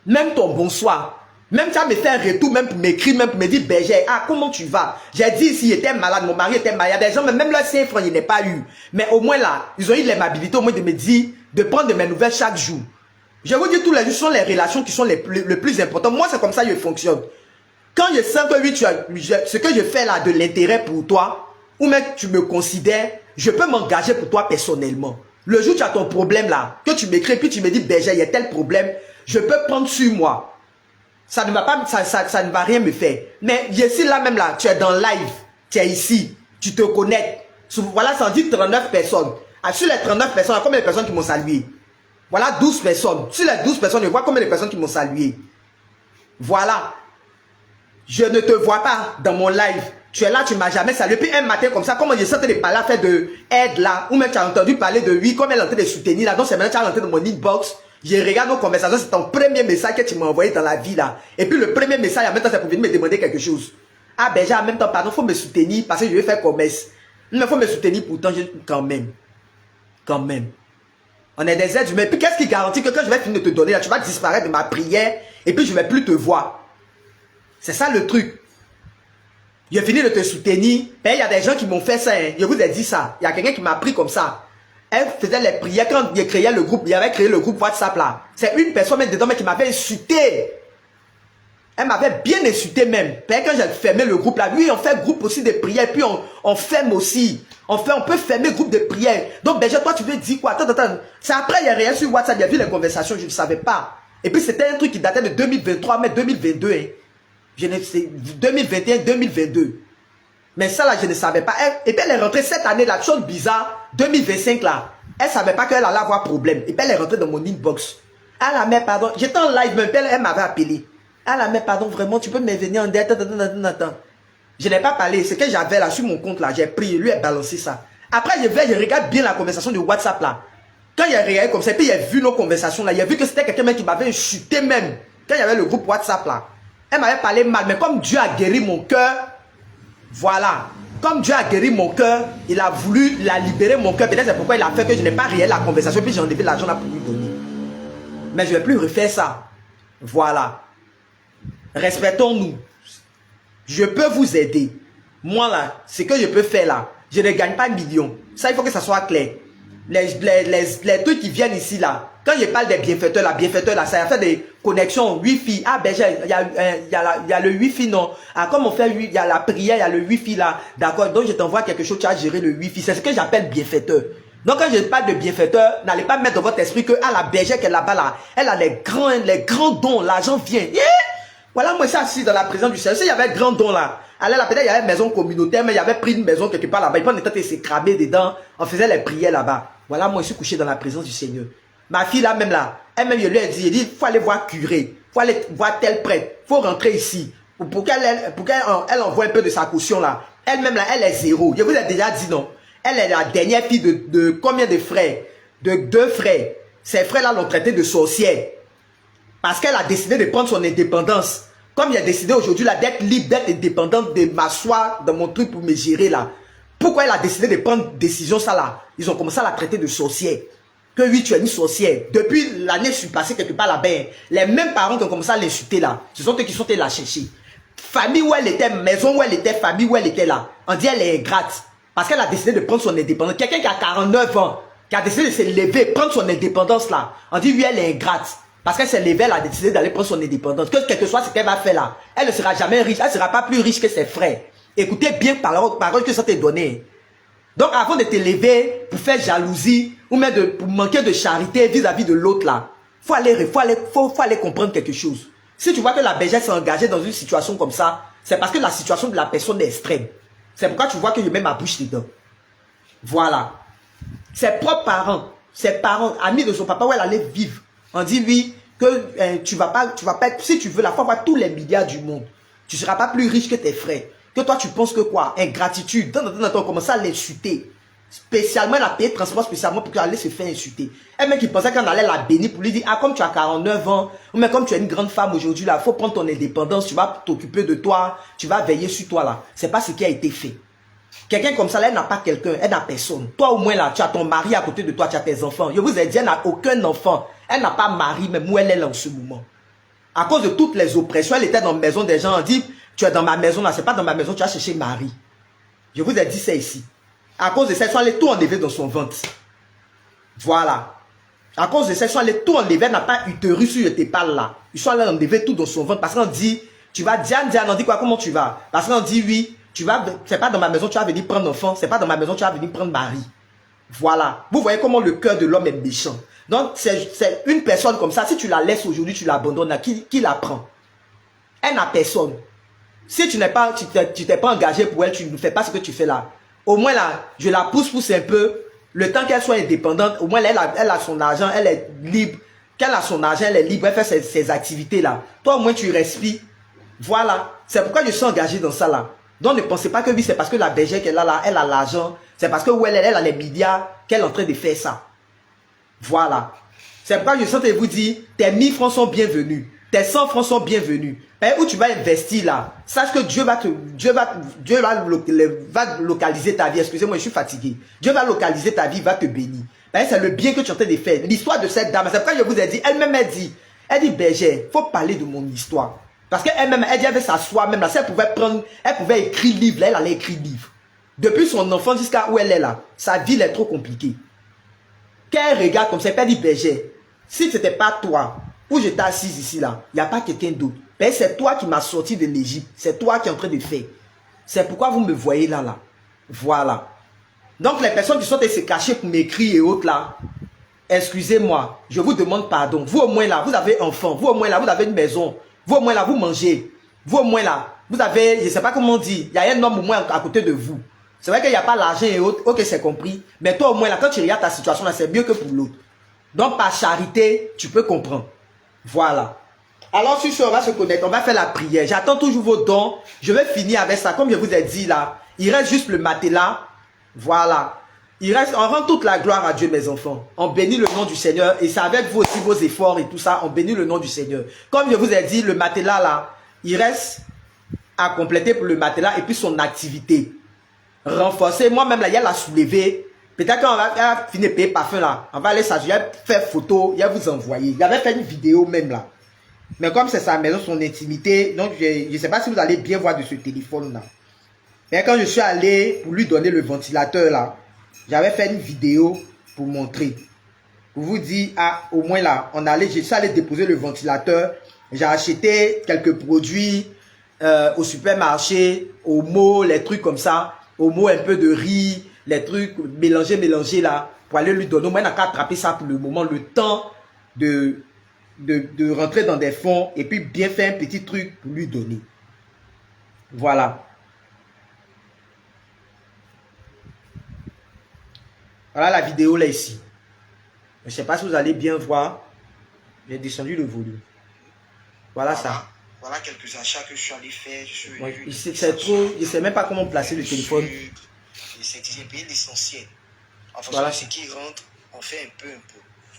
Même ton bonsoir. Même ça me fait un retour, même pour m'écrire, même pour me dire, berger, ah, comment tu vas? J'ai dit, s'il était malade, mon mari était malade. Il y a des gens, même là, 5 francs, il n'est pas eu. Mais au moins là, ils ont eu l'aimabilité, au moins de me dire, de prendre de mes nouvelles chaque jour. Je vous dis, tous les jours, ce sont les relations qui sont le plus importantes. Moi, c'est comme ça que je fonctionne. Quand je sens que oui, ce que je fais là, de l'intérêt pour toi, ou même tu me considères, je peux m'engager pour toi personnellement. Le jour où tu as ton problème là, que tu m'écris, puis tu me dis, Berger, il y a tel problème, je peux prendre sur moi. Ça ne va pas, ça ne va rien me faire. Mais ici, là même là, tu es dans live, tu es ici, tu te connectes. Voilà, ça en dit 39 personnes. Ah, sur les 39 personnes, il y a combien de personnes qui m'ont salué? Voilà 12 personnes. Sur les 12 personnes, je vois combien de personnes qui m'ont salué. Voilà. Je ne te vois pas dans mon live. Tu es là, tu ne m'as jamais salué. Puis un matin comme ça, comment je sentais de parler à faire de aide là, ou même tu as entendu parler de oui, comme elle est en train de soutenir là, donc c'est maintenant tu as rentré dans mon inbox. Je regarde nos conversations, c'est ton premier message que tu m'as envoyé dans la vie là. Et puis le premier message, en même temps, c'est pour venir me demander quelque chose. Ah ben j'ai en même temps, pardon, il faut me soutenir parce que je vais faire commerce. Il faut me soutenir pourtant, quand même. Quand même. On est des êtres humains. Puis qu'est-ce qui garantit que quand je vais finir de te donner là, tu vas disparaître de ma prière et puis je ne vais plus te voir. C'est ça le truc. J'ai fini de te soutenir. Il y a des gens qui m'ont fait ça. Hein. Je vous ai dit ça. Il y a quelqu'un qui m'a pris comme ça. Elle faisait les prières quand il créait le groupe. Il avait créé le groupe WhatsApp là. C'est une personne même dedans mais qui m'avait insulté. Elle m'avait bien insulté même. Quand j'ai fermé le groupe là, oui, on fait groupe aussi de prières. Puis on ferme aussi. On peut fermer groupe de prières. Donc, Berger, toi, tu veux dire quoi? Attends. C'est après, il y a rien sur WhatsApp. Il y a vu les conversations, je ne savais pas. Et puis, c'était un truc qui datait de 2023, mais 2022. Hein. 2021, 2022. Mais ça là, je ne savais pas. Et puis elle est rentrée cette année là, chose bizarre, 2025 là. Elle ne savait pas qu'elle allait avoir problème. Et puis elle est rentrée dans mon inbox. Ah la mère, pardon. J'étais en live, même elle m'avait appelé. Ah la mère, pardon, vraiment, tu peux me venir en dette. Attends. Je n'ai pas parlé. Ce que j'avais là sur mon compte là, j'ai pris, lui a balancé ça. Après, je regarde bien la conversation de WhatsApp là. Quand il a regardé comme ça, et puis il a vu nos conversations là, il a vu que c'était quelqu'un qui m'avait insulté même. Quand il y avait le groupe WhatsApp là. Elle m'avait parlé mal, mais comme Dieu a guéri mon cœur, voilà. Comme Dieu a guéri mon cœur, il a voulu la libérer mon cœur. Peut-être c'est pourquoi il a fait que je n'ai pas réel la conversation, puis j'ai enlevé l'argent là pour lui donner. Mais je ne vais plus refaire ça. Voilà. Respectons-nous. Je peux vous aider. Moi là, ce que je peux faire là, je ne gagne pas 1 million. Ça, il faut que ça soit clair. Les trucs qui viennent ici là, quand je parle des bienfaiteurs là, ça a fait des connexions Wi-Fi. Ah ben il y a le Wi-Fi non. Ah comme on fait, il y a la prière, il y a le Wi-Fi là. D'accord, donc je t'envoie quelque chose, tu as géré le Wi-Fi. C'est ce que j'appelle bienfaiteur. Donc quand je parle de bienfaiteur, n'allez pas mettre dans votre esprit que la bergère qui est là-bas là, elle a les grands dons, l'argent vient. Yeah! Voilà, moi, ça, assis dans la présence du Seigneur. Il y avait grand don là. Alors là, peut-être il y avait une maison communautaire, mais il y avait pris une maison quelque part là-bas. Il prenait tête et s'est cramé dedans. On faisait les prières là-bas. Voilà, moi, je suis couché dans la présence du Seigneur. Ma fille là, même là, elle-même, je lui ai dit, il faut aller voir curé. Il faut aller voir tel prêtre. Il faut rentrer ici. Pour qu'elle envoie un peu de sa caution là. Elle-même là, elle est zéro. Je vous ai déjà dit non. Elle est la dernière fille de combien de frères? De 2 frères. Ces frères là l'ont traité de sorcière. Parce qu'elle a décidé de prendre son indépendance. Comme il a décidé aujourd'hui d'être libre, d'être indépendante, de m'asseoir dans mon truc pour me gérer là. Pourquoi elle a décidé de prendre décision ça là? Ils ont commencé à la traiter de sorcière. Que oui, tu es une sorcière. Depuis l'année passée quelque part là-bas, les mêmes parents qui ont commencé à l'insulter là, ce sont eux qui sont allés la chercher. Famille où elle était, maison où elle était, famille où elle était là. On dit elle est ingrate. Parce qu'elle a décidé de prendre son indépendance. Quelqu'un qui a 49 ans, qui a décidé de se lever, prendre son indépendance là. On dit oui, elle est ingrate. Parce qu'elle s'est levée, elle a décidé d'aller prendre son indépendance. Quel que soit ce qu'elle va faire là, elle ne sera jamais riche. Elle ne sera pas plus riche que ses frères. Écoutez bien parole que ça t'est donné. Donc avant de te lever pour faire jalousie ou même pour manquer de charité vis-à-vis de l'autre là, faut aller comprendre quelque chose. Si tu vois que la bergère s'est engagée dans une situation comme ça, c'est parce que la situation de la personne est extrême. C'est pourquoi tu vois que je mets ma bouche dedans. Voilà. Ses propres parents, amis de son papa où elle allait vivre. On dit oui, que tu vas pas, si tu veux la foi, avoir tous les milliards du monde. Tu ne seras pas plus riche que tes frères. Que toi, tu penses que quoi? Ingratitude. On commence à l'insulter. Spécialement, elle a payé de transport spécialement pour qu'elle allait se faire insulter. Elle-même qui pensait qu'on allait la bénir pour lui dire, ah, comme tu as 49 ans, ou même comme tu es une grande femme aujourd'hui, là, il faut prendre ton indépendance, tu vas t'occuper de toi, tu vas veiller sur toi, là. C'est pas ce qui a été fait. Quelqu'un comme ça, là, elle n'a pas quelqu'un, elle n'a personne. Toi, au moins, là, tu as ton mari à côté de toi, tu as tes enfants. Je vous ai dit, elle n'a aucun enfant. Elle n'a pas mari, même où elle est là en ce moment. À cause de toutes les oppressions, elle était dans la maison des gens, on dit, tu es dans ma maison, là, c'est pas dans ma maison, tu as cherché mari. Je vous ai dit ça ici. À cause de ça, ils sont allés tout enlever dans son ventre. Voilà. À cause de ça, ils sont allés tout enlever, elle n'a pas utérus sur tes pales là. Ils sont allés enlever tout dans son ventre parce qu'on dit, tu vas, Diane, on dit quoi, comment tu vas? Parce qu'on dit oui, c'est pas dans ma maison tu vas venir prendre enfant, c'est pas dans ma maison tu vas venir prendre mari. Voilà. Vous voyez comment le cœur de l'homme est méchant. Donc, c'est une personne comme ça, si tu la laisses aujourd'hui, tu l'abandonnes, qui la prend? Elle n'a personne. Si tu t'es pas engagé pour elle, tu ne fais pas ce que tu fais là. Au moins là, je la pousse un peu. Le temps qu'elle soit indépendante, au moins là, elle a son argent, elle est libre. Qu'elle a son argent, elle est libre, elle fait ses activités là. Toi au moins tu respires. Voilà. C'est pourquoi je suis engagé dans ça là. Donc ne pensez pas que oui, c'est parce que la bergère qu'elle a là, elle a l'argent. C'est parce que elle a les médias qu'elle est en train de faire ça. Voilà. C'est pourquoi je suis en train de vous dire, tes 1000 francs sont bienvenus. Tes 100 francs sont bienvenus. Et où tu vas investir là, sache que Dieu va localiser ta vie. Excusez-moi, je suis fatigué. Dieu va localiser ta vie, va te bénir. C'est le bien que tu es en train de faire. L'histoire de cette dame, c'est pourquoi je vous ai dit, elle-même elle dit, bergère, il faut parler de mon histoire. Parce qu'elle-même, elle dit, elle veut s'asseoir même là. Si elle pouvait écrire livre, là, elle allait écrire livre. Depuis son enfant jusqu'à où elle est là, sa vie est trop compliquée. Qu'elle regarde comme ça, elle dit, bergère, si ce n'était pas toi, où j'étais assise ici là, il n'y a pas quelqu'un d'autre. C'est toi qui m'as sorti de l'Égypte. C'est toi qui es en train de faire. C'est pourquoi vous me voyez là, là. Voilà. Donc les personnes qui sont se cacher pour m'écrire et autres là, excusez-moi, je vous demande pardon. Vous au moins là, vous avez enfant. Vous au moins là, vous avez une maison. Vous au moins là, vous mangez. Vous au moins là, vous avez, je ne sais pas comment dire, il y a un homme au moins à côté de vous. C'est vrai qu'il n'y a pas l'argent et autres, ok c'est compris. Mais toi au moins là, quand tu regardes ta situation là, c'est mieux que pour l'autre. Donc par charité, tu peux comprendre. Voilà. Alors sur ce, on va se connaître, on va faire la prière. J'attends toujours vos dons. Je vais finir avec ça. Comme je vous ai dit là, il reste juste le matelas. Voilà. Il reste, on rend toute la gloire à Dieu, mes enfants. On bénit le nom du Seigneur. Et c'est avec vous aussi, vos efforts et tout ça, on bénit le nom du Seigneur. Comme je vous ai dit, le matelas là, il reste à compléter pour le matelas et puis son activité. Renforcer. Moi-même là, il y a la soulever. Peut-être qu'on va finir payer parfum là. On va aller s'agir, faire photo, il va vous envoyer. Il avait fait une vidéo même là. Mais comme c'est sa maison, son intimité, donc je ne sais pas si vous allez bien voir de ce téléphone là. Mais quand je suis allé pour lui donner le ventilateur là, j'avais fait une vidéo pour montrer. Pour vous dire, ah, au moins là, je suis allé déposer le ventilateur. J'ai acheté quelques produits au supermarché, Omo, les trucs comme ça. Omo, un peu de riz, les trucs mélangés là, pour aller lui donner. Au moins, on a qu'à attraper ça pour le moment, le temps de rentrer dans des fonds et puis bien faire un petit truc pour lui donner. Voilà. Voilà la vidéo là ici. Je ne sais pas si vous allez bien voir. J'ai descendu le volume. Voilà ça. Voilà quelques achats que je suis allé faire. C'est trop. Je ne sais même pas comment placer le téléphone. J'ai payé l'essentiel. En fonction voilà. de ce qui rentre, on fait un peu.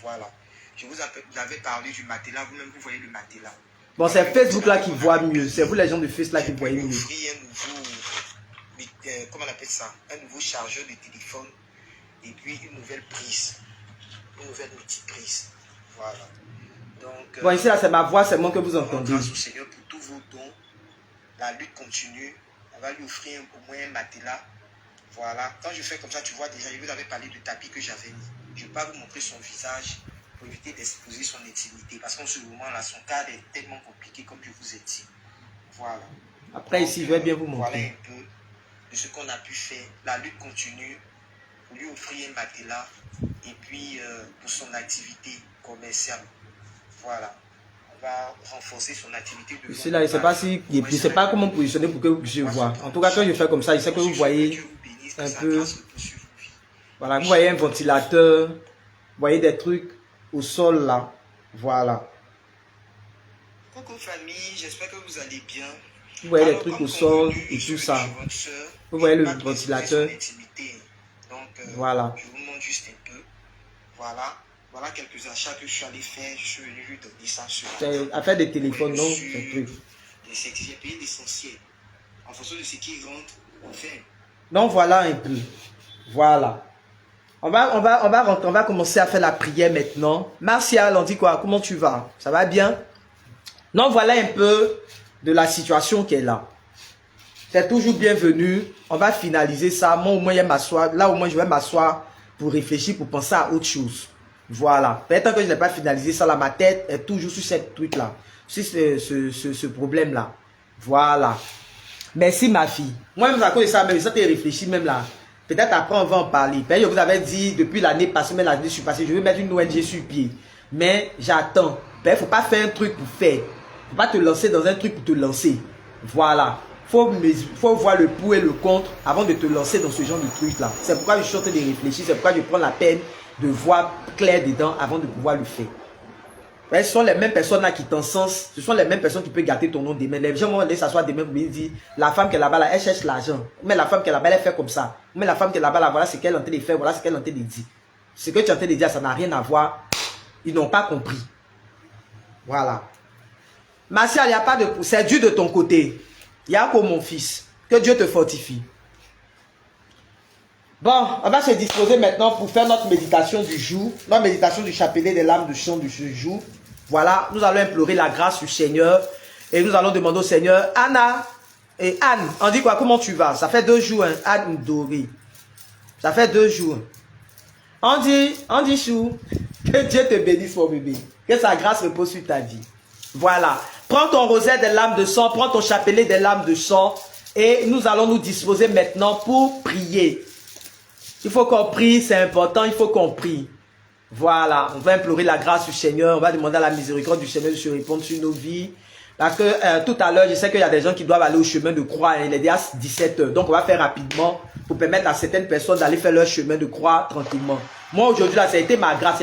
Voilà. Je vous avais parlé du matelas. Vous-même, vous voyez le matelas. Bon, c'est Facebook là qui voit mieux. C'est vous les gens de Facebook là qui voyez mieux. Un nouveau, comment on appelle ça? Un nouveau chargeur de téléphone. Et puis une nouvelle prise. Une nouvelle multiprise. Voilà. Donc, bon, ici là, c'est ma voix, c'est moi que vous entendez. Grâce au Seigneur pour tous vos dons. La lutte continue. On va lui offrir au moins un matelas. Voilà. Quand je fais comme ça, tu vois déjà, je vous avais parlé du tapis que j'avais mis. Je ne vais pas vous montrer son visage pour éviter d'exposer son intimité. Parce qu'en ce moment-là, son cadre est tellement compliqué comme je vous ai dit. Voilà. Après, donc, ici, je vais bien vous montrer. Voilà un peu de ce qu'on a pu faire. La lutte continue pour lui offrir un matelas et puis pour son activité commerciale. Voilà. On va renforcer son activité de ici là, je ne sais pas comment positionner pour que vous puissiez voir. En tout cas, quand je fais comme ça, je sais que vous voyez un peu. Voilà, vous voyez un ventilateur, vous voyez des trucs au sol là. Voilà. Coucou famille, j'espère que vous allez bien. Vous voyez les trucs au sol et tout ça. Vous voyez le ventilateur. Donc, voilà. Je vous montre juste un peu. Voilà. Voilà quelques achats que je suis allé faire. Je suis venu lui donner ça sur c'est affaire des téléphones, non? J'ai payé l'essentiel. En fonction de ce qui rentre, on fait. Donc voilà un peu. Voilà. On va commencer à faire la prière maintenant. Martial, on dit quoi? Comment tu vas? Ça va bien? Donc voilà un peu de la situation qui est là. C'est toujours bienvenu. On va finaliser ça. Moi au moins je vais m'asseoir. Là au moins je vais m'asseoir pour réfléchir, pour penser à autre chose. Voilà. Peut-être que je n'ai pas finalisé ça là, ma tête est toujours sur ce truc là. Sur ce problème là. Voilà. Merci ma fille. Moi-même, à cause de ça, même, ça t'est réfléchi même là. Peut-être après, on va en parler. Je vous avais dit, depuis l'année passée, même l'année passée, je vais mettre une ONG sur pied. Mais j'attends. Il ne faut pas faire un truc pour faire. Il ne faut pas te lancer dans un truc pour te lancer. Voilà. Faut voir le pour et le contre avant de te lancer dans ce genre de truc-là. C'est pourquoi je suis en train de réfléchir. C'est pourquoi je prends la peine de voir clair dedans avant de pouvoir le faire. Ouais, ce sont les mêmes personnes là qui t'encensent. Ce sont les mêmes personnes qui peuvent gâter ton nom demain. Les gens vont aller s'asseoir demain pour me dire la femme qui est là-bas, là, elle cherche l'argent. Mais la femme qui est là-bas, elle fait comme ça. Mais la femme qui est là-bas, là, voilà ce qu'elle est en train de faire, voilà ce qu'elle est en train de dire. Ce que tu es en train de dire, ça n'a rien à voir. Ils n'ont pas compris. Voilà. Martial, il n'y a pas de... C'est Dieu de ton côté. Il y a comme mon fils. Que Dieu te fortifie. Bon, on va se disposer maintenant pour faire notre méditation du jour. Notre méditation du chapelet des lames de chant du jour. Voilà, nous allons implorer la grâce du Seigneur. Et nous allons demander au Seigneur, Anna et Anne, on dit quoi? Comment tu vas? Ça fait 2 jours, hein, Anne Doré. Ça fait 2 jours. On dit chou, que Dieu te bénisse mon bébé. Que sa grâce repose sur ta vie. Voilà. Prends ton rosaire des lames de sang, prends ton chapelet des lames de sang. Et nous allons nous disposer maintenant pour prier. Il faut qu'on prie, c'est important, il faut qu'on prie. Voilà, on va implorer la grâce du Seigneur, on va demander à la miséricorde du Seigneur de se répondre sur nos vies. Parce que tout à l'heure, je sais qu'il y a des gens qui doivent aller au chemin de croix, il est déjà 17 h. Donc on va faire rapidement pour permettre à certaines personnes d'aller faire leur chemin de croix tranquillement. Moi aujourd'hui, là, ça a été ma grâce.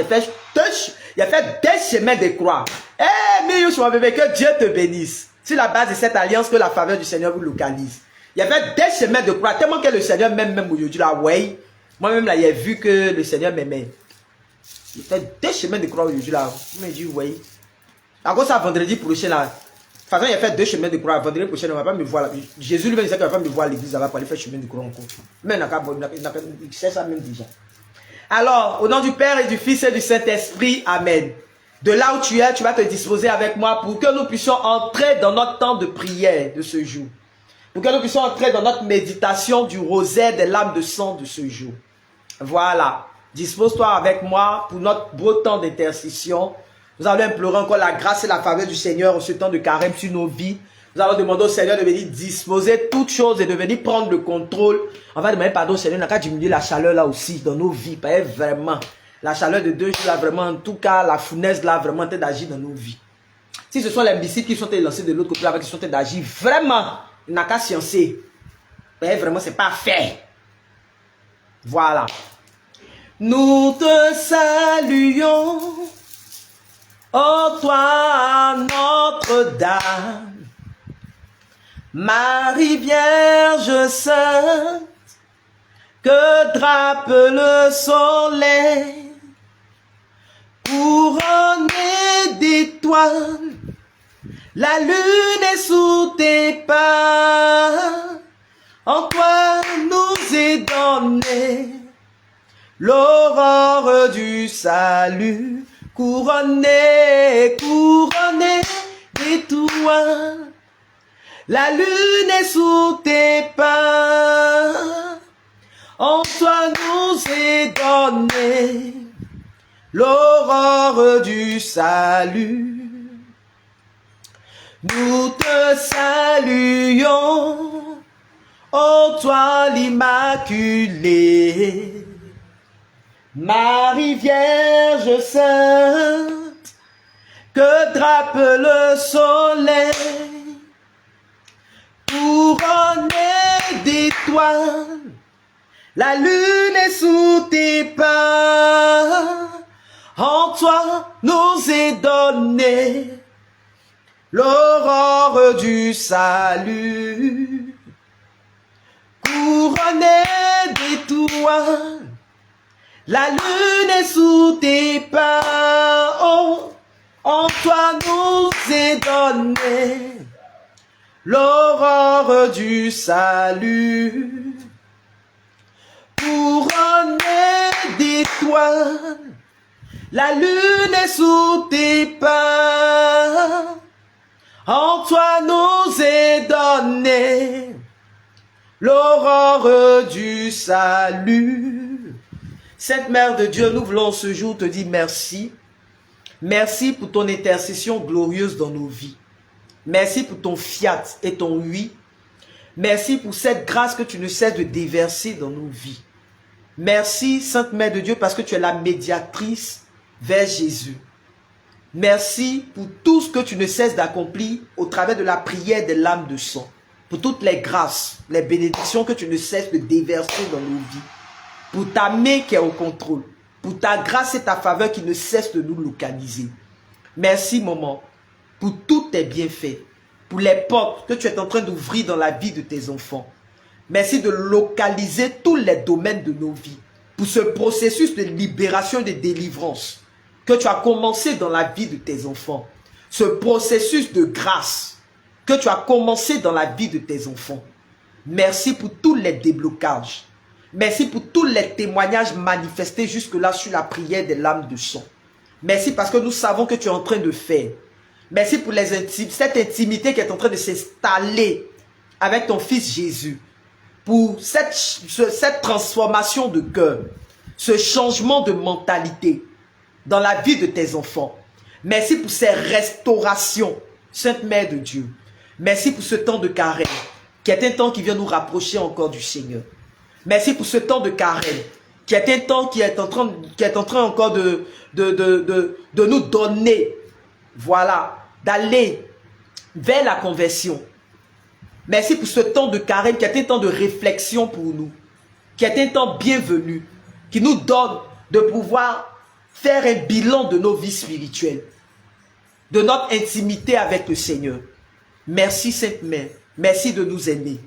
Il a fait des chemins de croix. Eh, Miouch, mon bébé, que Dieu te bénisse. Sur la base de cette alliance, que la faveur du Seigneur vous localise. Il a fait des chemins de croix, tellement que le Seigneur même aujourd'hui, là, ouais. Moi-même, là, il a vu que le Seigneur m'aimait. Il fait des chemins de croix aujourd'hui, là. Il m'a dit, oui. À cause ça, vendredi prochain, là. De toute façon, il a fait 2 chemins de croix. Vendredi prochain, on ne va pas me voir là. Jésus lui-même disait qu'il ne va pas me voir à l'église là-bas pour aller faire chemin de croix encore. Mais il sait ça même déjà. Alors, au nom du Père et du Fils et du Saint-Esprit, Amen. De là où tu es, tu vas te disposer avec moi pour que nous puissions entrer dans notre temps de prière de ce jour. Pour que nous puissions entrer dans notre méditation du rosaire des lames de sang de ce jour. Voilà. Dispose-toi avec moi pour notre beau temps d'intercession. Nous allons implorer encore la grâce et la faveur du Seigneur en ce temps de carême sur nos vies. Nous allons demander au Seigneur de venir disposer toutes choses et de venir prendre le contrôle. On va demander pardon au Seigneur, on a qu'à diminuer la chaleur là aussi dans nos vies. Parce que vraiment, la chaleur de 2 jours là, vraiment, en tout cas, la fournaise là, vraiment, en train d'agir dans nos vies. Si ce sont les missiles qui sont lancés de l'autre côté là, qui sont en train d'agir, vraiment, il n'a qu'à sciencer. Mais vraiment, c'est pas fait. Voilà. Nous te saluons, ô toi Notre-Dame, Marie Vierge Sainte, que drape le soleil, couronnée d'étoiles, la lune est sous tes pas, en toi nous est donnée l'aurore du salut, couronnée, couronnée d'étoiles. La lune est sous tes pas, en toi nous est donnée l'aurore du salut. Nous te saluons, ô toi l'Immaculée, Marie Vierge Sainte, que drape le soleil, couronnée d'étoiles, la lune est sous tes pas, en toi nous est donnée l'aurore du salut, couronnée d'étoiles, la lune est sous tes pas, oh, en toi nous est donnée l'aurore du salut, couronnée d'étoiles, la lune est sous tes pas, en toi nous est donnée l'aurore du salut. Sainte Mère de Dieu, nous voulons ce jour te dire merci. Merci pour ton intercession glorieuse dans nos vies. Merci pour ton fiat et ton oui. Merci pour cette grâce que tu ne cesses de déverser dans nos vies. Merci, Sainte Mère de Dieu, parce que tu es la médiatrice vers Jésus. Merci pour tout ce que tu ne cesses d'accomplir au travers de la prière des lames de sang. Pour toutes les grâces, les bénédictions que tu ne cesses de déverser dans nos vies. Pour ta main qui est au contrôle. Pour ta grâce et ta faveur qui ne cessent de nous localiser. Merci, maman, pour tous tes bienfaits. Pour les portes que tu es en train d'ouvrir dans la vie de tes enfants. Merci de localiser tous les domaines de nos vies. Pour ce processus de libération et de délivrance que tu as commencé dans la vie de tes enfants. Ce processus de grâce que tu as commencé dans la vie de tes enfants. Merci pour tous les déblocages. Merci pour tous les témoignages manifestés jusque-là sur la prière des lames de sang. Merci parce que nous savons que tu es en train de faire. Merci pour cette intimité qui est en train de s'installer avec ton fils Jésus. Pour cette transformation de cœur, ce changement de mentalité dans la vie de tes enfants. Merci pour ces restaurations, Sainte Mère de Dieu. Merci pour ce temps de carême, qui est un temps qui vient nous rapprocher encore du Seigneur. Merci pour ce temps de carême, qui est un temps qui est en train encore de nous donner, voilà, d'aller vers la conversion. Merci pour ce temps de carême qui est un temps de réflexion pour nous, qui est un temps bienvenu, qui nous donne de pouvoir faire un bilan de nos vies spirituelles, de notre intimité avec le Seigneur. Merci Sainte Mère, merci de nous aimer.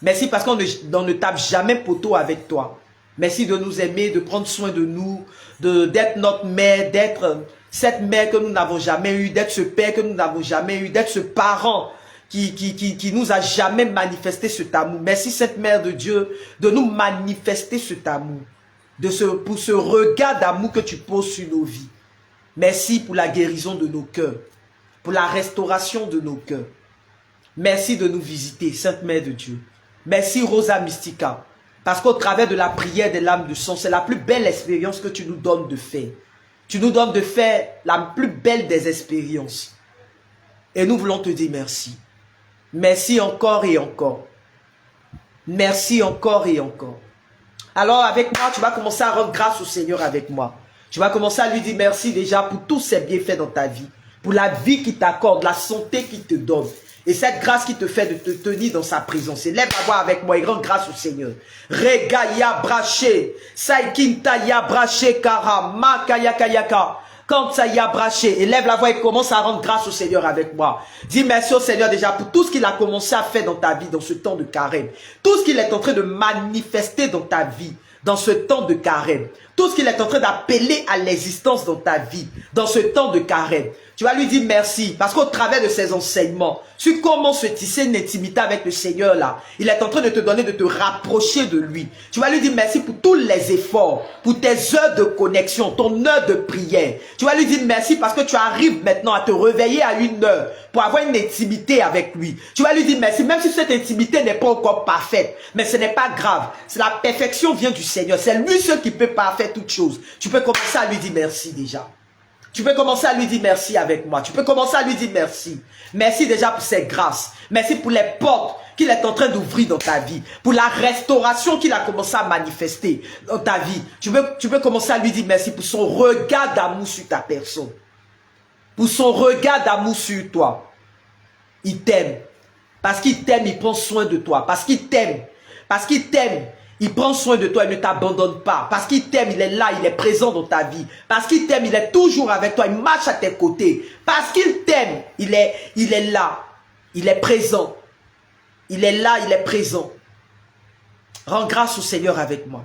Merci parce qu'on ne tape jamais poteau avec toi. Merci de nous aimer, de prendre soin de nous, d'être notre mère, d'être cette mère que nous n'avons jamais eue, d'être ce père que nous n'avons jamais eu, d'être ce parent qui nous a jamais manifesté cet amour. Merci Sainte Mère de Dieu de nous manifester cet amour, pour ce regard d'amour que tu poses sur nos vies. Merci pour la guérison de nos cœurs, pour la restauration de nos cœurs. Merci de nous visiter, Sainte Mère de Dieu. Merci Rosa Mystica, parce qu'au travers de la prière des lames de sang, c'est la plus belle expérience que tu nous donnes de faire. Tu nous donnes de faire la plus belle des expériences. Et nous voulons te dire merci. Merci encore et encore. Merci encore et encore. Alors avec moi, tu vas commencer à rendre grâce au Seigneur avec moi. Tu vas commencer à lui dire merci déjà pour tous ses bienfaits dans ta vie. Pour la vie qu'il t'accorde, la santé qu'il te donne. Et cette grâce qui te fait de te tenir dans sa présence. Élève la voix avec moi et rends grâce au Seigneur. Regaya braché, Saikinta ya braché kara, makaya kayaka. Quand ça y a braché, élève la voix et commence à rendre grâce au Seigneur avec moi. Dis merci au Seigneur déjà pour tout ce qu'il a commencé à faire dans ta vie, dans ce temps de carême. Tout ce qu'il est en train de manifester dans ta vie, dans ce temps de carême. Tout ce qu'il est en train d'appeler à l'existence dans ta vie, dans ce temps de carême. Tu vas lui dire merci, parce qu'au travers de ses enseignements, sur comment se tisser une intimité avec le Seigneur là, il est en train de te donner, de te rapprocher de lui. Tu vas lui dire merci pour tous les efforts, pour tes heures de connexion, ton heure de prière. Tu vas lui dire merci parce que tu arrives maintenant à te réveiller à une heure pour avoir une intimité avec lui. Tu vas lui dire merci, même si cette intimité n'est pas encore parfaite, mais ce n'est pas grave. La perfection vient du Seigneur, c'est lui seul qui peut parfaire toutes choses. Tu peux commencer à lui dire merci déjà. Tu peux commencer à lui dire merci avec moi. Tu peux commencer à lui dire merci. Merci déjà pour ses grâces. Merci pour les portes qu'il est en train d'ouvrir dans ta vie. Pour la restauration qu'il a commencé à manifester dans ta vie. Tu peux commencer à lui dire merci pour son regard d'amour sur ta personne. Pour son regard d'amour sur toi. Il t'aime. Parce qu'il t'aime, il prend soin de toi. Parce qu'il t'aime. Parce qu'il t'aime. Il prend soin de toi, il ne t'abandonne pas. Parce qu'il t'aime, il est là, il est présent dans ta vie. Parce qu'il t'aime, il est toujours avec toi, il marche à tes côtés. Parce qu'il t'aime, il est là, il est présent. Il est là, il est présent. Rends grâce au Seigneur avec moi.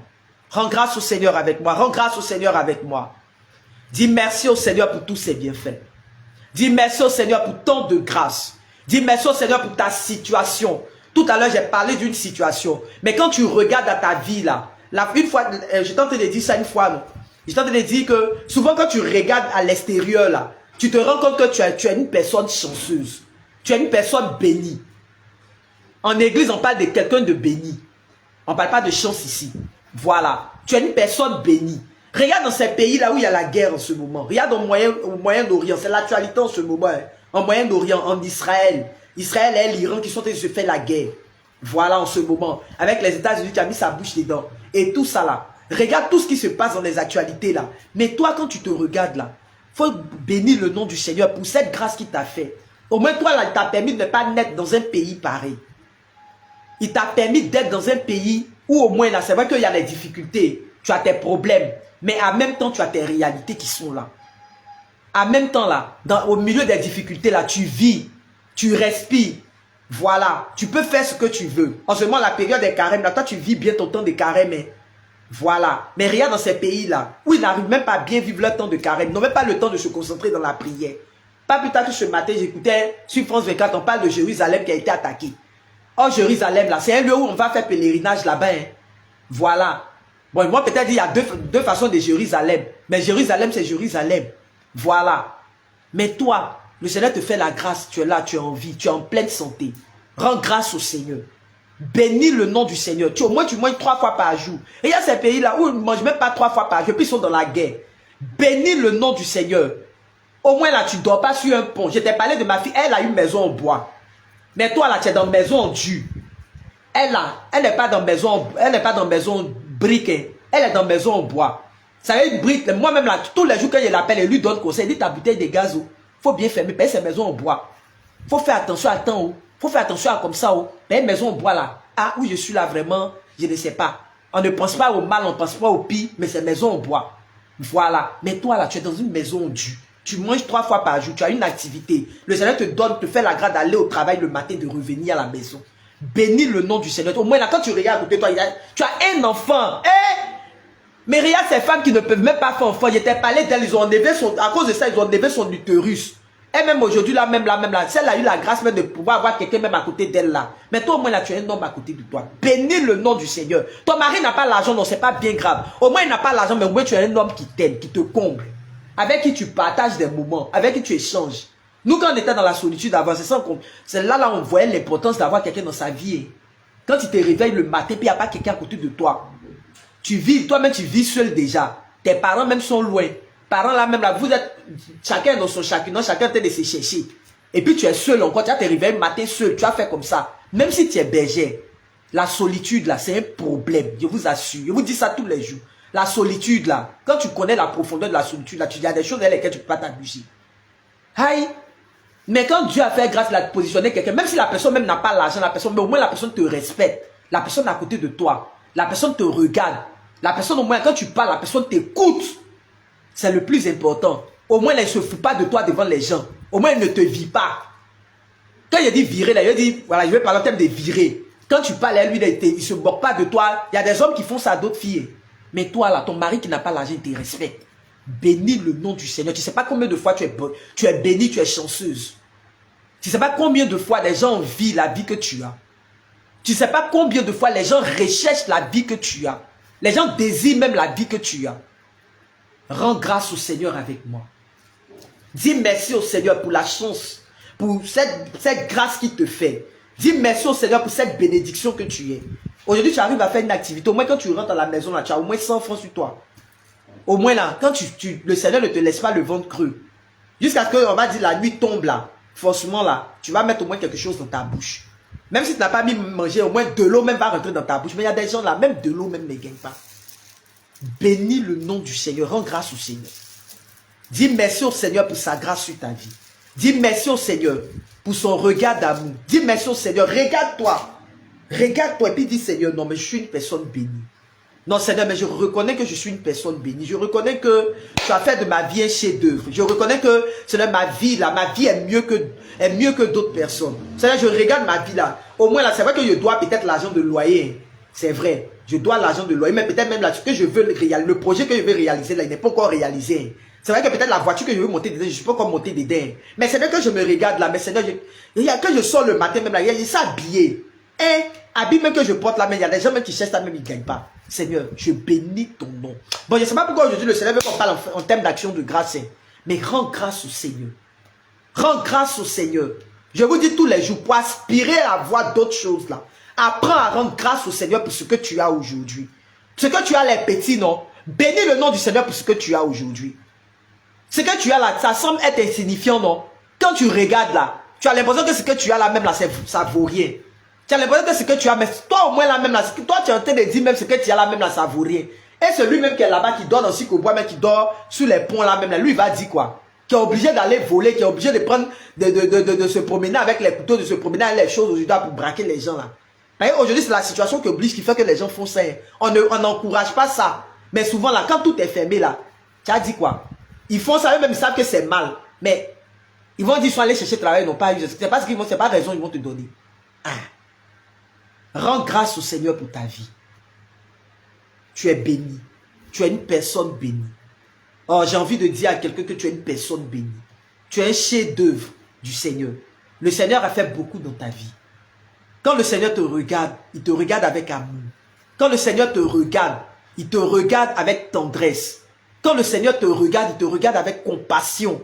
Rends grâce au Seigneur avec moi. Rends grâce au Seigneur avec moi. Dis merci au Seigneur pour tous ses bienfaits. Dis merci au Seigneur pour tant de grâce. Dis merci au Seigneur pour ta situation. Tout à l'heure, j'ai parlé d'une situation. Mais quand tu regardes à ta vie, là, une fois, je t'en train de dire ça une fois, non? Je t'en train de dire que souvent, quand tu regardes à l'extérieur, là, tu te rends compte que tu es une personne chanceuse. Tu es une personne bénie. En église, on parle de quelqu'un de béni. On ne parle pas de chance ici. Voilà. Tu es une personne bénie. Regarde dans ces pays-là où il y a la guerre en ce moment. Regarde au Moyen-Orient. C'est l'actualité en ce moment. Hein. En Moyen-Orient, en Israël. Israël et l'Iran qui sont en train de se faire la guerre. Voilà, en ce moment. Avec les États-Unis, tu as mis sa bouche dedans. Et tout ça là. Regarde tout ce qui se passe dans les actualités là. Mais toi, quand tu te regardes là, faut bénir le nom du Seigneur pour cette grâce qu'il t'a fait. Au moins, toi là, il t'a permis de ne pas naître dans un pays pareil. Il t'a permis d'être dans un pays où au moins là, c'est vrai qu'il y a les difficultés. Tu as tes problèmes. Mais en même temps, tu as tes réalités qui sont là. En même temps là, au milieu des difficultés là, tu vis, tu respires. Voilà, tu peux faire ce que tu veux. En ce moment, la période des carèmes, là, toi, tu vis bien ton temps de carême. Hein. Voilà. Mais regarde dans ces pays-là, où ils n'arrivent même pas à bien vivre leur temps de carême, ils n'ont même pas le temps de se concentrer dans la prière. Pas plus tard que ce matin, j'écoutais sur France 24, on parle de Jérusalem qui a été attaqué. Oh, Jérusalem, là, c'est un lieu où on va faire pèlerinage là-bas. Hein. Voilà. Bon, moi, peut-être, il y a deux façons de Jérusalem. Mais Jérusalem, c'est Jérusalem. Voilà. Mais toi, le Seigneur te fait la grâce, tu es là, tu es en vie, tu es en pleine santé. Rends grâce au Seigneur. Bénis le nom du Seigneur. Au moins, tu manges 3 fois par jour. Et il y a ces pays-là où ils ne mangent même pas 3 fois par jour, puis ils sont dans la guerre. Bénis le nom du Seigneur. Au moins, là, tu ne dors pas sur un pont. Je t'ai parlé de ma fille, elle a une maison en bois. Mais toi, là, tu es dans une maison en dur. Elle n'est pas dans maison, elle n'est pas dans maison brique. Elle est dans maison en bois. Ça veut dire brique. Moi-même, là, tous les jours que je l'appelle, elle lui donne conseil. Elle dit ta bouteille de gaz. Faut bien fermer, payer ses maisons en bois. Faut faire attention à temps. Faut faire attention à comme ça. Mais une maison en bois là. Ah oui, je suis là vraiment. Je ne sais pas. On ne pense pas au mal, on ne pense pas au pire, mais c'est maison en bois. Voilà. Mais toi là, tu es dans une maison dure. Tu manges 3 fois par jour. Tu as une activité. Le Seigneur te donne, te fait la grâce d'aller au travail le matin, de revenir à la maison. Bénis le nom du Seigneur. Au moins là, quand tu regardes à côté de toi, tu as un enfant. Mais regarde ces femmes qui ne peuvent même pas faire enfant. Je t'ai parlé d'elles, ils ont enlevé à cause de ça, ils ont enlevé son utérus. Et même aujourd'hui, là, celle a eu la grâce même de pouvoir avoir quelqu'un même à côté d'elle là. Mais toi, au moins là, tu as un homme à côté de toi. Bénis le nom du Seigneur. Ton mari n'a pas l'argent, non, c'est pas bien grave. Au moins, il n'a pas l'argent, mais au moins, tu as un homme qui t'aime, qui te comble. Avec qui tu partages des moments, avec qui tu échanges. Nous, quand on était dans la solitude avant, c'est là on voyait l'importance d'avoir quelqu'un dans sa vie. Quand tu te réveilles le matin, puis il n'y a pas quelqu'un à côté de toi. Tu vis, toi-même, tu vis seul déjà. Tes parents même sont loin. Parents là même là, vous êtes chacun dans son chacun, chacun de se chercher. Et puis tu es seul encore, tu as te réveillé le matin seul, tu as fait comme ça. Même si tu es berger, la solitude là, c'est un problème, je vous assure. Je vous dis ça tous les jours. La solitude là, quand tu connais la profondeur de la solitude là, tu dis, il y a des choses dans lesquelles tu ne peux pas t'abuser. Aïe! Mais quand Dieu a fait grâce à positionner quelqu'un, même si la personne même n'a pas l'argent, mais au moins la personne te respecte. La personne à côté de toi, la personne te regarde. La personne au moins, quand tu parles, la personne t'écoute. C'est le plus important. Au moins, elle ne se fout pas de toi devant les gens. Au moins, elle ne te vit pas. Quand il dit virer, là, il dit, voilà, je vais parler en termes de virer. Quand tu parles à lui, il ne se moque pas de toi. Il y a des hommes qui font ça à d'autres filles. Mais toi, là, ton mari qui n'a pas l'argent, il te respecte. Bénis le nom du Seigneur. Tu ne sais pas combien de fois tu es bénie, tu es chanceuse. Tu ne sais pas combien de fois les gens vivent la vie que tu as. Tu ne sais pas combien de fois les gens recherchent la vie que tu as. Les gens désirent même la vie que tu as. Rends grâce au Seigneur avec moi. Dis merci au Seigneur pour la chance, pour cette grâce qu'il te fait. Dis merci au Seigneur pour cette bénédiction que tu es. Aujourd'hui, tu arrives à faire une activité. Au moins, quand tu rentres à la maison, là, tu as au moins 100 francs sur toi. Au moins, là, quand le Seigneur ne te laisse pas le ventre creux. Jusqu'à ce qu'on va dire la nuit tombe, là. Forcément, là, tu vas mettre au moins quelque chose dans ta bouche. Même si tu n'as pas mis manger, au moins de l'eau même va rentrer dans ta bouche. Mais il y a des gens là, même de l'eau même ne gagnent pas. Bénis le nom du Seigneur. Rends grâce au Seigneur. Dis merci au Seigneur pour sa grâce sur ta vie. Dis merci au Seigneur pour son regard d'amour. Dis merci au Seigneur. Regarde-toi. Regarde-toi et puis dis Seigneur, non mais je suis une personne bénie. Non Seigneur, mais je reconnais que je suis une personne bénie. Je reconnais que tu as fait de ma vie un chef-d'œuvre. Je reconnais que Seigneur, ma vie est mieux que d'autres personnes. Seigneur, je regarde ma vie là. Au moins là, c'est vrai que je dois peut-être l'argent de loyer. C'est vrai. Je dois l'argent de loyer, mais peut-être même là, ce que je veux réaliser, le projet que je veux réaliser là, il n'est pas encore réalisé. C'est vrai que peut-être la voiture que je veux monter dedans, je ne suis pas encore monter dedans. Mais c'est vrai que je me regarde là, mais Seigneur, quand je sors le matin même là, il s'est habillé. Et habille même que je porte là, mais il y a des gens même qui cherchent ça, même ils ne gagnent pas. Seigneur, je bénis ton nom. Bon, je ne sais pas pourquoi aujourd'hui le Seigneur veut qu'on parle en termes d'action de grâce, mais rends grâce au Seigneur. Rends grâce au Seigneur. Je vous dis tous les jours, pour aspirer à voir d'autres choses là, apprends à rendre grâce au Seigneur pour ce que tu as aujourd'hui. Ce que tu as les petits, non? Bénis le nom du Seigneur pour ce que tu as aujourd'hui. Ce que tu as là, ça semble être insignifiant, non? Quand tu regardes là, tu as l'impression que ce que tu as là même là, ça vaut rien. Tu as l'impression que ce que tu as, mais toi au moins là même, là, toi tu es en train de dire même ce que tu as là même là, ça vaut rien. Et celui-même qui est là-bas, qui dort aussi qu'au bois, mais qui dort sur les ponts là même, là, lui il va dire quoi? Qui est obligé d'aller voler, qui est obligé de prendre, de se promener avec les couteaux, de se promener avec les choses aujourd'hui pour braquer les gens là. Aujourd'hui c'est la situation qui oblige, qui fait que les gens font ça. On n'encourage pas ça. Mais souvent là, quand tout est fermé là, tu as dit quoi? Ils font ça, eux-mêmes ils savent que c'est mal. Mais ils vont dire, ils sont allés chercher travail, ils n'ont pas eu. C'est pas ce qu'ils vont, c'est pas raison, ils vont te donner. Ah. Rends grâce au Seigneur pour ta vie. Tu es béni. Tu es une personne bénie. Oh, j'ai envie de dire à quelqu'un que tu es une personne bénie. Tu es un chef-d'œuvre du Seigneur. Le Seigneur a fait beaucoup dans ta vie. Quand le Seigneur te regarde, il te regarde avec amour. Quand le Seigneur te regarde, il te regarde avec tendresse. Quand le Seigneur te regarde, il te regarde avec compassion.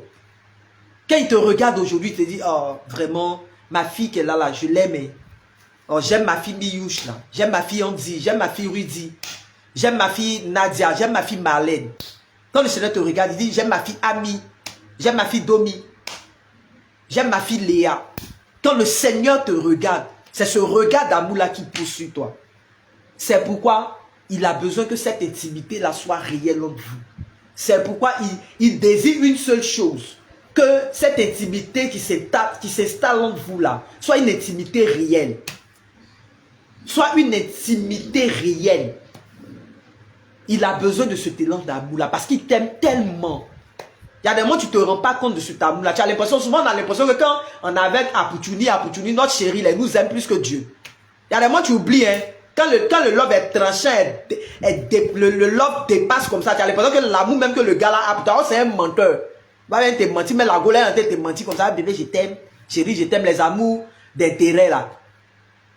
Quand il te regarde aujourd'hui, il te dit, oh, vraiment, ma fille qui est là, je l'aime. Oh, j'aime ma fille Miyouche, là. J'aime ma fille Andy, j'aime ma fille Rudy. J'aime ma fille Nadia, j'aime ma fille Marlène. Quand le Seigneur te regarde, il dit, j'aime ma fille Ami. J'aime ma fille Domi. J'aime ma fille Léa. Quand le Seigneur te regarde, c'est ce regard d'amour-là qui poursuit toi. C'est pourquoi il a besoin que cette intimité-là soit réelle entre vous. C'est pourquoi il désire une seule chose. Que cette intimité qui s'installe entre vous là, soit une intimité réelle. Soit une intimité réelle. Il a besoin de cet élan d'amour là, parce qu'il t'aime tellement. Il y a des moments où tu ne te rends pas compte de cet amour là. Tu as l'impression, souvent on a l'impression que quand on est avec Apouchouni, notre chérie, il nous aime plus que Dieu. Il y a des moments où tu oublies, hein. Quand le love est tranchant, le love dépasse comme ça, tu as l'impression que l'amour même que le gars là a, c'est un menteur. Va bien te mentir, mais la golère en tête te mentir comme ça, bébé je t'aime, chérie je t'aime, les amours d'intérêt là.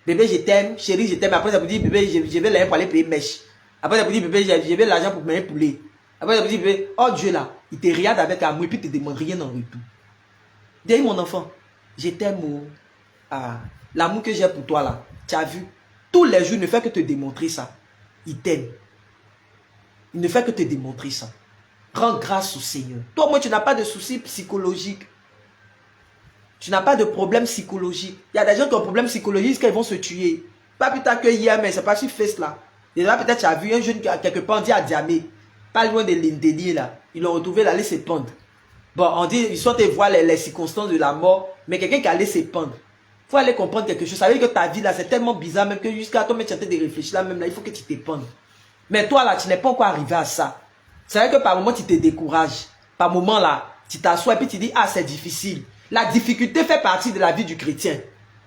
Bébé je t'aime, chérie je t'aime, après ça vous dit bébé je vais l'argent pour aller payer mèche. Après ça vous dit bébé je vais l'argent pour payer poulet. Après ça vous dit bébé, oh Dieu là, il te regarde avec amour et puis il te demande rien en retour. Dis mon enfant, je t'aime, ah, l'amour que j'ai pour toi là, tu as vu? Tous les jours, il ne fait que te démontrer ça. Il t'aime. Il ne fait que te démontrer ça. Rends grâce au Seigneur. Toi, moi, tu n'as pas de soucis psychologiques. Tu n'as pas de problème psychologique. Il y a des gens qui ont un problème psychologique qu'ils vont se tuer. Pas plus tard que hier, mais c'est pas sur Face là. Déjà, peut-être tu as vu un jeune qui a quelque part dit à Diamé, pas loin de l'Indélier là. Ils l'ont retrouvé là, allé se pendre. Bon, on dit, ils sont allés voir les circonstances de la mort, mais quelqu'un qui allait se pendre. Il faut aller comprendre quelque chose. Ça veut dire que ta vie là, c'est tellement bizarre même que jusqu'à toi, tu es en train de réfléchir là même là, il faut que tu t'épandes. Mais toi là, tu n'es pas encore arrivé à ça. C'est vrai que par moment, tu te décourages. Par moment là, tu t'assois et puis tu dis, ah, c'est difficile. La difficulté fait partie de la vie du chrétien.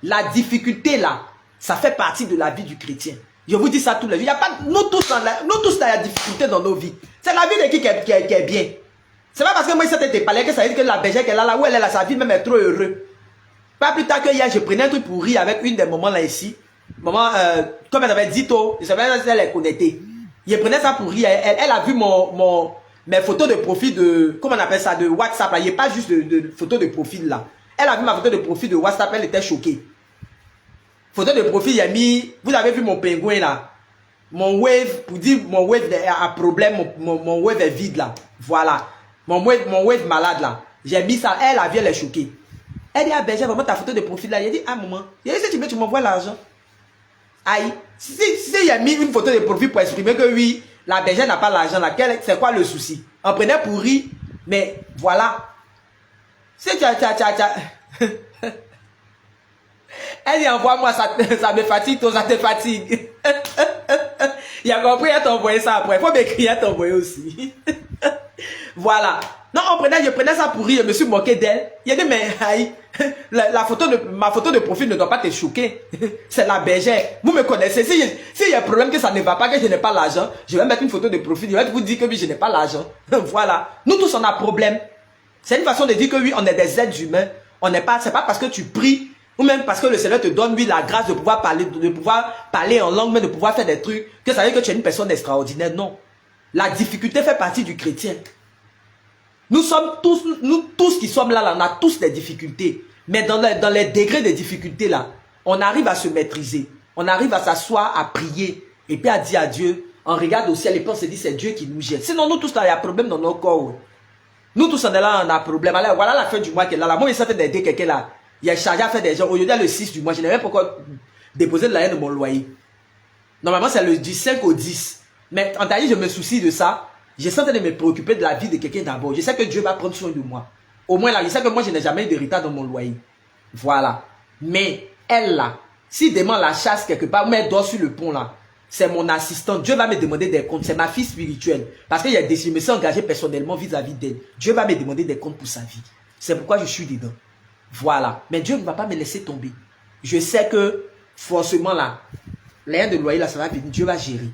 La difficulté là, ça fait partie de la vie du chrétien. Je vous dis ça tous les jours. Il y a pas, nous tous, il y a difficulté dans nos vies. C'est la vie de qui est bien. C'est pas parce que moi, ça te parlé que ça veut dire que la bergère qui est là, où elle est là, sa vie même est trop heureuse. Pas plus tard que hier, je prenais un truc pour rire avec une des mamans là ici. Maman, comme elle avait dit tôt, je savais pas si elle est connectée. Je prenais ça pour rire. Elle a vu mes photos de profil de, comment on appelle ça, de WhatsApp là. Il n'y a pas juste de photos de profil là. Elle a vu ma photo de profil de WhatsApp, elle était choquée. Photo de profil, il y a mis, vous avez vu mon pingouin là. Mon wave, pour dire mon wave a problème, mon wave est vide là. Voilà. Mon wave malade là. J'ai mis ça, elle a vu, elle est choquée. Elle dit, ah ben j'ai vraiment ta photo de profil là. Il a dit, ah maman, il a dit, si tu veux, tu m'envoies l'argent. Aïe, si il a mis une photo de profil pour exprimer que oui, la bergère n'a pas l'argent là, c'est quoi le souci? On prenait pour rire, mais voilà. Si tu elle dit, envoie-moi, ça me fatigue, toi, ça te fatigue. Il a compris, elle t'a envoyé ça après. Il faut m'écrire, elle t'a envoyé aussi. Voilà. Non, je prenais ça pour rire, je me suis moqué d'elle. Il a dit, mais aïe, ma photo de profil ne doit pas te choquer. C'est la bergère. Vous me connaissez. S'il y a un problème que ça ne va pas, que je n'ai pas l'argent, je vais mettre une photo de profil. Je vais vous dire que oui, je n'ai pas l'argent. Voilà. Nous tous, on a problème. C'est une façon de dire que oui, on est des êtres humains. On n'est pas, c'est pas parce que tu pries, ou même parce que le Seigneur te donne, oui, la grâce de pouvoir parler en langue, mais de pouvoir faire des trucs, que ça veut dire que tu es une personne extraordinaire. Non. La difficulté fait partie du chrétien. Nous tous qui sommes là, on a tous des difficultés. Mais dans les degrés de difficultés là, on arrive à se maîtriser. On arrive à s'asseoir, à prier. Et puis à dire à Dieu, on regarde au ciel et puis on se dit, c'est Dieu qui nous gère. Sinon, nous tous là, il y a un problème dans nos corps. Nous tous on est là, on a un problème. Alors voilà la fin du mois qui est là. Moi, je suis en train d'aider quelqu'un là. Il est chargé à faire des gens. Aujourd'hui, le 6 du mois, je n'ai même pas encore déposer de l'argent de mon loyer. Normalement, c'est du 5 au 10. Mais en taille, je me soucie de ça. Je suis en train de me préoccuper de la vie de quelqu'un d'abord. Je sais que Dieu va prendre soin de moi. Au moins là, je sais que moi, je n'ai jamais eu de retard dans mon loyer. Voilà. Mais elle là, si demain la chasse quelque part, ou elle dort sur le pont là, c'est mon assistante. Dieu va me demander des comptes. C'est ma fille spirituelle. Parce qu'il y a des je me suis engagé personnellement vis-à-vis d'elle. Dieu va me demander des comptes pour sa vie. C'est pourquoi je suis dedans. Voilà. Mais Dieu ne va pas me laisser tomber. Je sais que forcément là, l'air de loyer là, ça va venir. Dieu va gérer.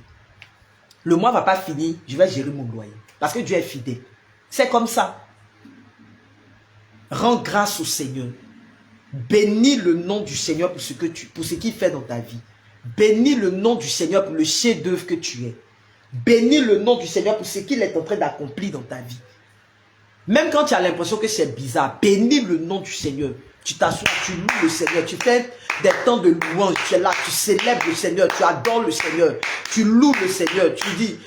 Le mois ne va pas finir, je vais gérer mon loyer. Parce que Dieu est fidèle. C'est comme ça. Rends grâce au Seigneur. Bénis le nom du Seigneur pour ce qu'il fait dans ta vie. Bénis le nom du Seigneur pour le chef-d'œuvre que tu es. Bénis le nom du Seigneur pour ce qu'il est en train d'accomplir dans ta vie. Même quand tu as l'impression que c'est bizarre, bénis le nom du Seigneur. Tu t'assois, tu loues le Seigneur, tu fais des temps de louange, tu es là, tu célèbres le Seigneur, tu adores le Seigneur, tu loues le Seigneur, tu dis,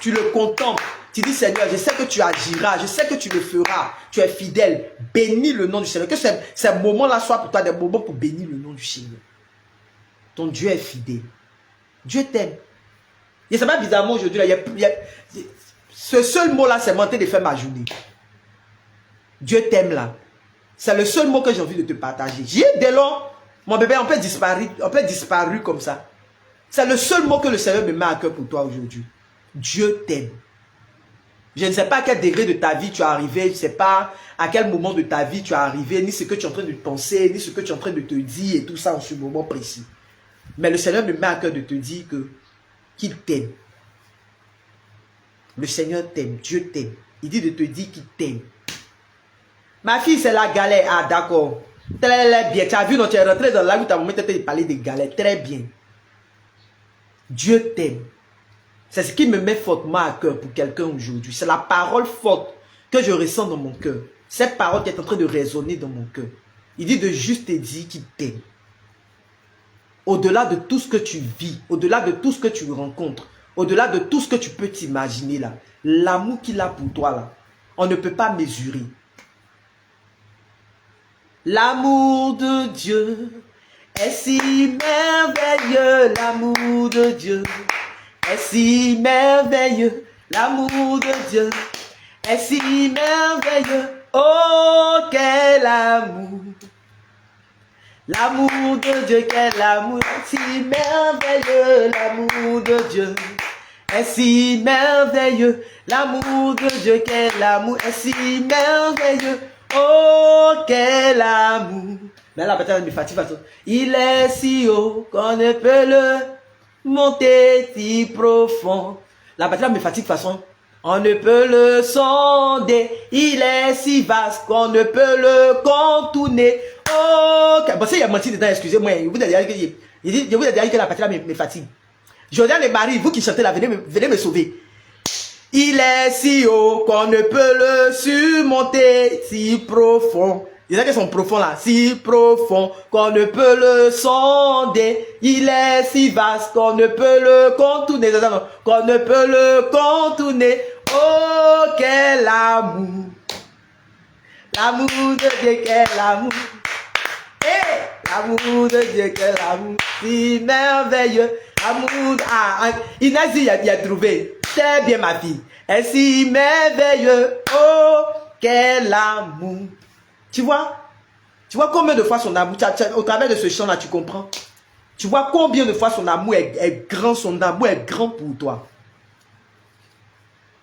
tu le contemples. Tu dis, Seigneur, je sais que tu agiras, je sais que tu le feras, tu es fidèle. Bénis le nom du Seigneur. Que ces moments-là soient pour toi des moments pour bénir le nom du Seigneur. Ton Dieu est fidèle. Dieu t'aime. Et c'est pas bizarrement aujourd'hui, ce seul mot-là, c'est monté de faire ma journée. Dieu t'aime là. C'est le seul mot que j'ai envie de te partager. J'ai dès lors, mon bébé, on peut disparaître comme ça. C'est le seul mot que le Seigneur me met à cœur pour toi aujourd'hui. Dieu t'aime. Je ne sais pas à quel degré de ta vie tu es arrivé, je ne sais pas à quel moment de ta vie tu es arrivé, ni ce que tu es en train de penser, ni ce que tu es en train de te dire et tout ça en ce moment précis. Mais le Seigneur me met à cœur de te dire qu'il t'aime. Le Seigneur t'aime, Dieu t'aime. Il dit de te dire qu'il t'aime. Ma fille, c'est la galère. Ah, d'accord. Très bien. Tu as vu, non, tu es rentré dans la rue, tu as moment de parler de galère. Très bien. Dieu t'aime. C'est ce qui me met fortement à cœur pour quelqu'un aujourd'hui. C'est la parole forte que je ressens dans mon cœur. Cette parole qui est en train de résonner dans mon cœur. Il dit de juste te dire qu'il t'aime. Au-delà de tout ce que tu vis, au-delà de tout ce que tu rencontres, au-delà de tout ce que tu peux t'imaginer là, l'amour qu'il a pour toi là, on ne peut pas mesurer. L'amour de Dieu est si merveilleux, l'amour de Dieu est si merveilleux, l'amour de Dieu est si merveilleux, oh quel amour! L'amour de Dieu, quel amour si merveilleux, l'amour de Dieu est si merveilleux, l'amour de Dieu, quel amour est si merveilleux, oh quel amour. Mais là, peut-être, me fatigue, il est si haut qu'on ne peut le monter si profond. La bataille me fatigue de façon, on ne peut le sonder, il est si vaste qu'on ne peut le contourner. Oh, bon, il y a menti dedans, excusez-moi. Je vous ai dit que la partie là me fatigue. Jordan et Marie, vous qui chantez là, venez me sauver. Il est si haut qu'on ne peut le surmonter, si profond. Il y a qui sont profonds là, si profond qu'on ne peut le sonder. Il est si vaste qu'on ne peut le contourner, qu'on ne peut le contourner. Oh, quel amour! L'amour de Dieu, quel amour! L'amour de Dieu, quel amour, si merveilleux, amour, Inès, il a trouvé, très bien ma fille, est si merveilleux, oh, quel amour. Tu vois combien de fois son amour, au travers de ce chant là, tu comprends, tu vois combien de fois son amour est grand, son amour est grand pour toi.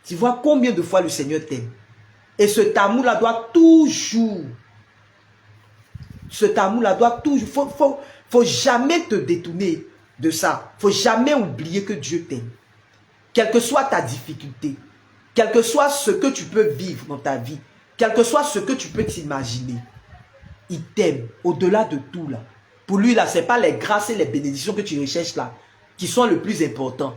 Tu vois combien de fois le Seigneur t'aime. Et cet amour là doit toujours, cet amour-là doit toujours, faut jamais te détourner de ça. Faut jamais oublier que Dieu t'aime. Quelle que soit ta difficulté, quel que soit ce que tu peux vivre dans ta vie, quel que soit ce que tu peux t'imaginer, il t'aime au-delà de tout là. Pour lui là, c'est pas les grâces et les bénédictions que tu recherches là qui sont le plus important.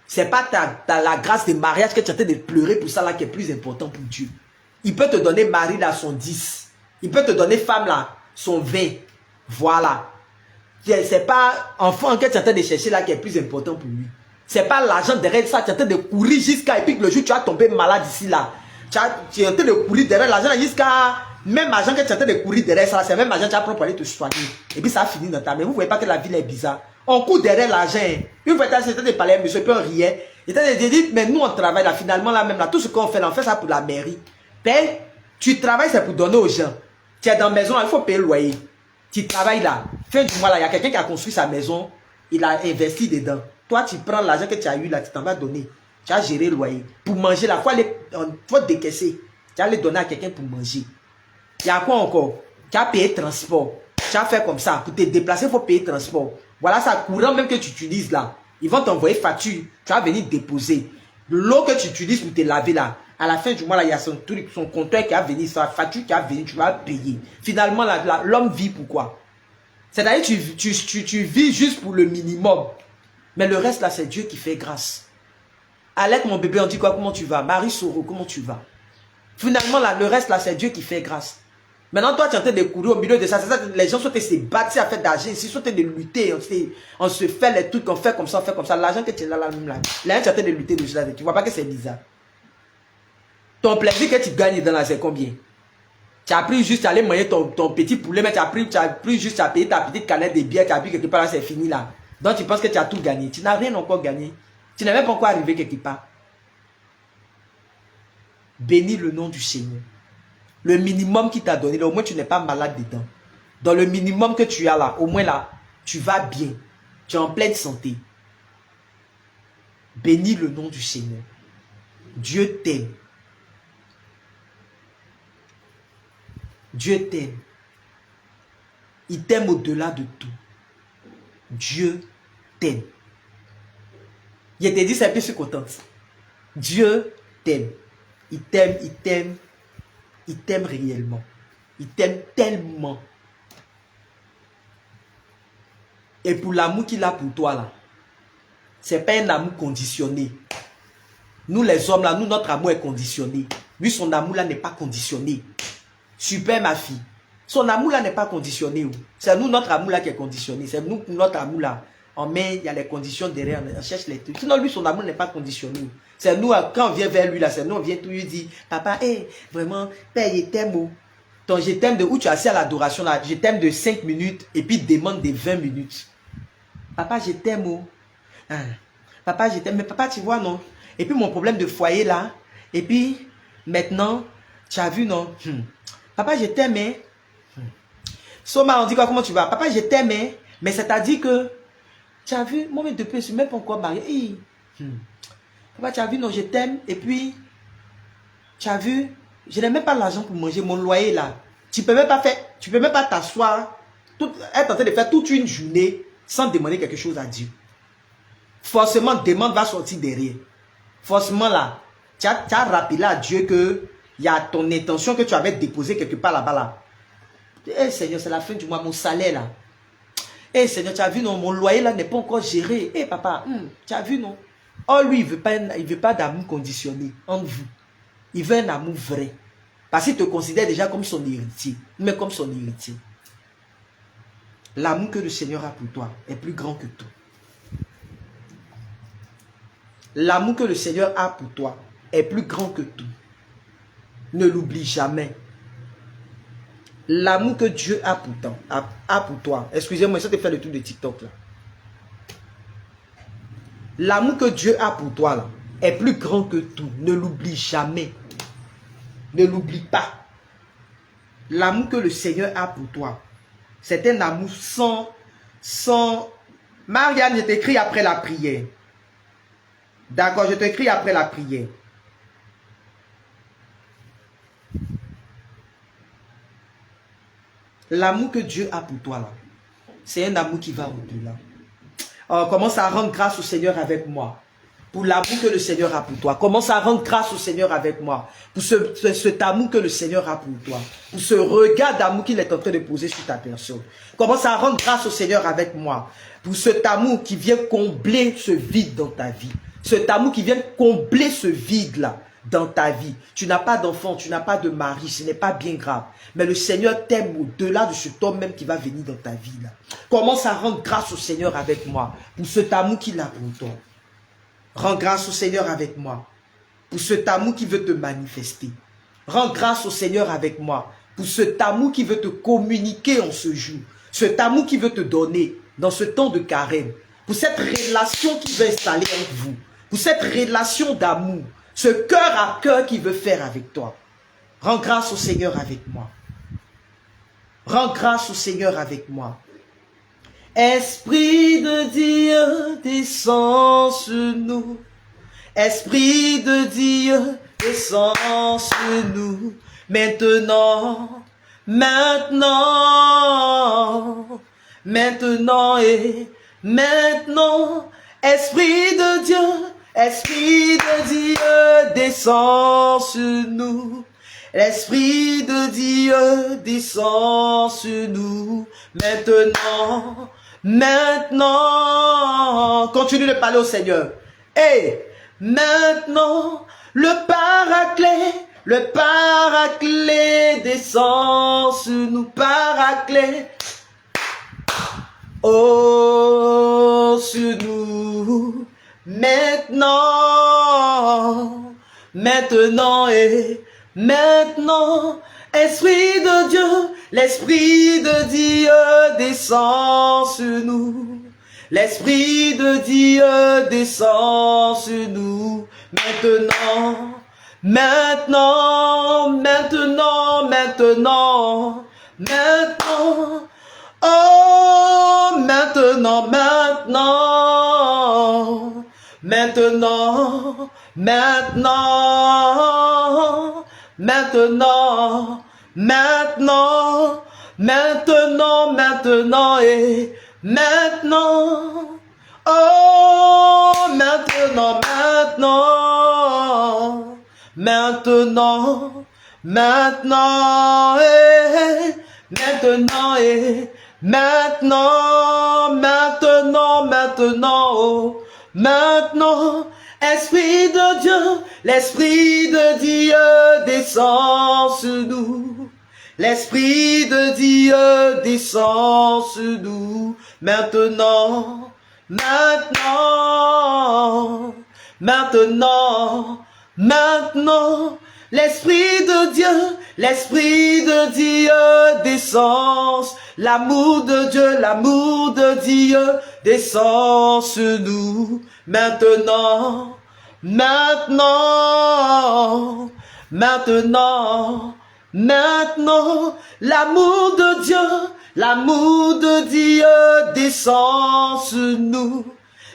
C'est pas la grâce de mariage que tu es en train de pleurer pour ça là qui est plus important pour Dieu. Il peut te donner mari là son 10. Il peut te donner femme là son 20. Voilà. C'est pas enfant que tu es en train de chercher là qui est plus important pour lui. C'est pas l'argent derrière ça. Tu es en train de courir jusqu'à, et puis le jour tu as tombé malade ici là. Tu es en train de courir derrière l'argent jusqu'à même argent que tu es en train de courir derrière ça, c'est même argent que tu as pour aller te soigner. Et puis ça a fini dans ta main. Vous ne voyez pas que la ville est bizarre. On court derrière l'argent. Une fois, tu as de parler, monsieur, puis on riait. Il t'a dit, mais nous on travaille là, finalement là même là, tout ce qu'on fait là, on fait ça pour la mairie. Mais tu travailles, c'est pour donner aux gens. Tu es dans la maison, il faut payer le loyer. Tu travailles là, fin du mois là, il y a quelqu'un qui a construit sa maison, il a investi dedans. Toi, tu prends l'argent que tu as eu là, tu t'en vas donner. Tu as géré le loyer. Pour manger là, il faut décaisser. Tu vas les donner à quelqu'un pour manger. Il y a quoi encore? Tu as payé transport. Tu as fait comme ça. Pour te déplacer, il faut payer transport. Voilà ça, courant même que tu utilises là. Ils vont t'envoyer facture. Tu vas venir déposer. L'eau que tu utilises pour te laver là. À la fin du mois là, il y a son compteur qui a venu, sa facture qui a venu, tu vas payer. Finalement, l'homme vit pourquoi? C'est-à-dire tu vis juste pour le minimum. Mais le reste là, c'est Dieu qui fait grâce. Alec, mon bébé, on dit quoi? Comment tu vas? Marie Soro, comment tu vas? Finalement, là, le reste, là, c'est Dieu qui fait grâce. Maintenant, toi, tu es en train de courir au milieu de ça. C'est ça, les gens sont en train de se battre à faire d'argent. Ils sont en train de lutter. On se fait les trucs, on fait comme ça, on fait comme ça. L'argent que tu as là, là, même là. Là, tu es en train de lutter dessus. Tu vois pas que c'est bizarre. Ton plaisir que tu gagnes dans la, c'est combien? Tu as pris juste à aller manger ton petit poulet, mais tu as pris juste à payer ta petite canette de bière. Tu as pris quelque part là, c'est fini là. Donc, tu penses que tu as tout gagné. Tu n'as rien encore gagné. Tu n'es même pas encore arrivé quelque part. Bénis le nom du Seigneur. Le minimum qu'il t'a donné, là, au moins tu n'es pas malade dedans. Dans le minimum que tu as là, au moins là, tu vas bien. Tu es en pleine santé. Bénis le nom du Seigneur. Dieu t'aime. Dieu t'aime. Il t'aime au-delà de tout. Dieu t'aime. Je t'ai dit, c'est un peu contente. Dieu t'aime. Il t'aime, il t'aime. Il t'aime réellement. Il t'aime tellement. Et pour l'amour qu'il a pour toi là, c'est pas un amour conditionné. Nous les hommes là, nous notre amour est conditionné. Lui son amour là n'est pas conditionné. Super ma fille. Son amour là n'est pas conditionné. C'est nous notre amour là qui est conditionné. C'est nous notre amour là. On met, il y a les conditions derrière, on cherche les trucs. Sinon lui son amour n'est pas conditionné. C'est nous, quand on vient vers lui là, c'est nous, on vient tout lui dire, papa, hey, vraiment, père, je t'aime. Ton je t'aime de où tu es assis à l'adoration là, je t'aime de 5 minutes et puis demande de 20 minutes. Papa, je t'aime. Hein. Papa, je t'aime. Mais papa, tu vois, non? Et puis mon problème de foyer là, et puis maintenant, tu as vu, non? Papa, je t'aime. Soma, on dit quoi, comment tu vas? Papa, je t'aime. Mais c'est-à-dire que, tu as vu, moi, depuis, je ne suis même pas encore marié. Papa, tu as vu, non, je t'aime. Et puis, tu as vu, je n'ai même pas l'argent pour manger mon loyer là. Tu peux même pas faire, tu peux même pas t'asseoir, être en train de faire toute une journée sans demander quelque chose à Dieu. Forcément, demande va sortir derrière. Forcément là, tu as rappelé à Dieu que il y a ton intention que tu avais déposée quelque part là-bas là. Eh Seigneur, c'est la fin du mois, mon salaire là. Eh Seigneur, tu as vu, non, mon loyer là n'est pas encore géré. Eh papa, tu as vu, non? Oh lui, il veut pas d'amour conditionné entre vous. Il veut un amour vrai. Parce qu'il te considère déjà comme son héritier. Mais comme son héritier. L'amour que le Seigneur a pour toi est plus grand que tout. L'amour que le Seigneur a pour toi est plus grand que tout. Ne l'oublie jamais. L'amour que Dieu a pour toi. Excusez-moi, ça te fait le tour de TikTok là. L'amour que Dieu a pour toi là est plus grand que tout. Ne l'oublie jamais. Ne l'oublie pas. L'amour que le Seigneur a pour toi, c'est un amour sans... Marianne, je t'écris après la prière. D'accord, je t'écris après la prière. L'amour que Dieu a pour toi là, c'est un amour qui va au-delà. Commence à rendre grâce au Seigneur avec moi. Pour l'amour que le Seigneur a pour toi. Commence à rendre grâce au Seigneur avec moi. Pour cet amour que le Seigneur a pour toi. Pour ce regard d'amour qu'il est en train de poser sur ta personne. Commence à rendre grâce au Seigneur avec moi. Pour cet amour qui vient combler ce vide dans ta vie. Cet amour qui vient combler ce vide-là dans ta vie. Tu n'as pas d'enfant, tu n'as pas de mari, ce n'est pas bien grave. Mais le Seigneur t'aime au-delà de cet homme même qui va venir dans ta vie là. Commence à rendre grâce au Seigneur avec moi. Pour cet amour qu'il a pour toi. Rends grâce au Seigneur avec moi. Pour cet amour qui veut te manifester. Rends grâce au Seigneur avec moi. pour cet amour qui veut te communiquer en ce jour, cet amour qui veut te donner dans ce temps de carême, pour cette relation qui veut installer entre vous, pour cette relation d'amour, ce cœur à cœur qu'il veut faire avec toi. Rends grâce au Seigneur avec moi. Rends grâce au Seigneur avec moi. Esprit de Dieu, descends sur nous. Esprit de Dieu, descends sur nous. Maintenant, maintenant, maintenant et maintenant. Esprit de Dieu, descend sur nous. L'Esprit de Dieu descend sur nous. Maintenant, maintenant. Continue de parler au Seigneur. Et maintenant, le Paraclet descend sur nous. Paraclet. Oh, sur nous. Maintenant, maintenant et maintenant, Esprit de Dieu, l'Esprit de Dieu descend sur nous. L'Esprit de Dieu descend sur nous. Maintenant, maintenant, maintenant, maintenant, maintenant. Oh, maintenant, maintenant. Maintenant, maintenant, maintenant, maintenant, maintenant, maintenant et maintenant. Oh, maintenant, maintenant, maintenant, maintenant et maintenant et maintenant, maintenant, maintenant, oh. Maintenant, Esprit de Dieu, l'Esprit de Dieu descend sur nous. L'Esprit de Dieu descend sur nous. Maintenant, maintenant, maintenant, maintenant. L'Esprit de Dieu descend. L'amour de Dieu descend sur nous. Maintenant, maintenant, maintenant, maintenant. L'amour de Dieu descend sur nous.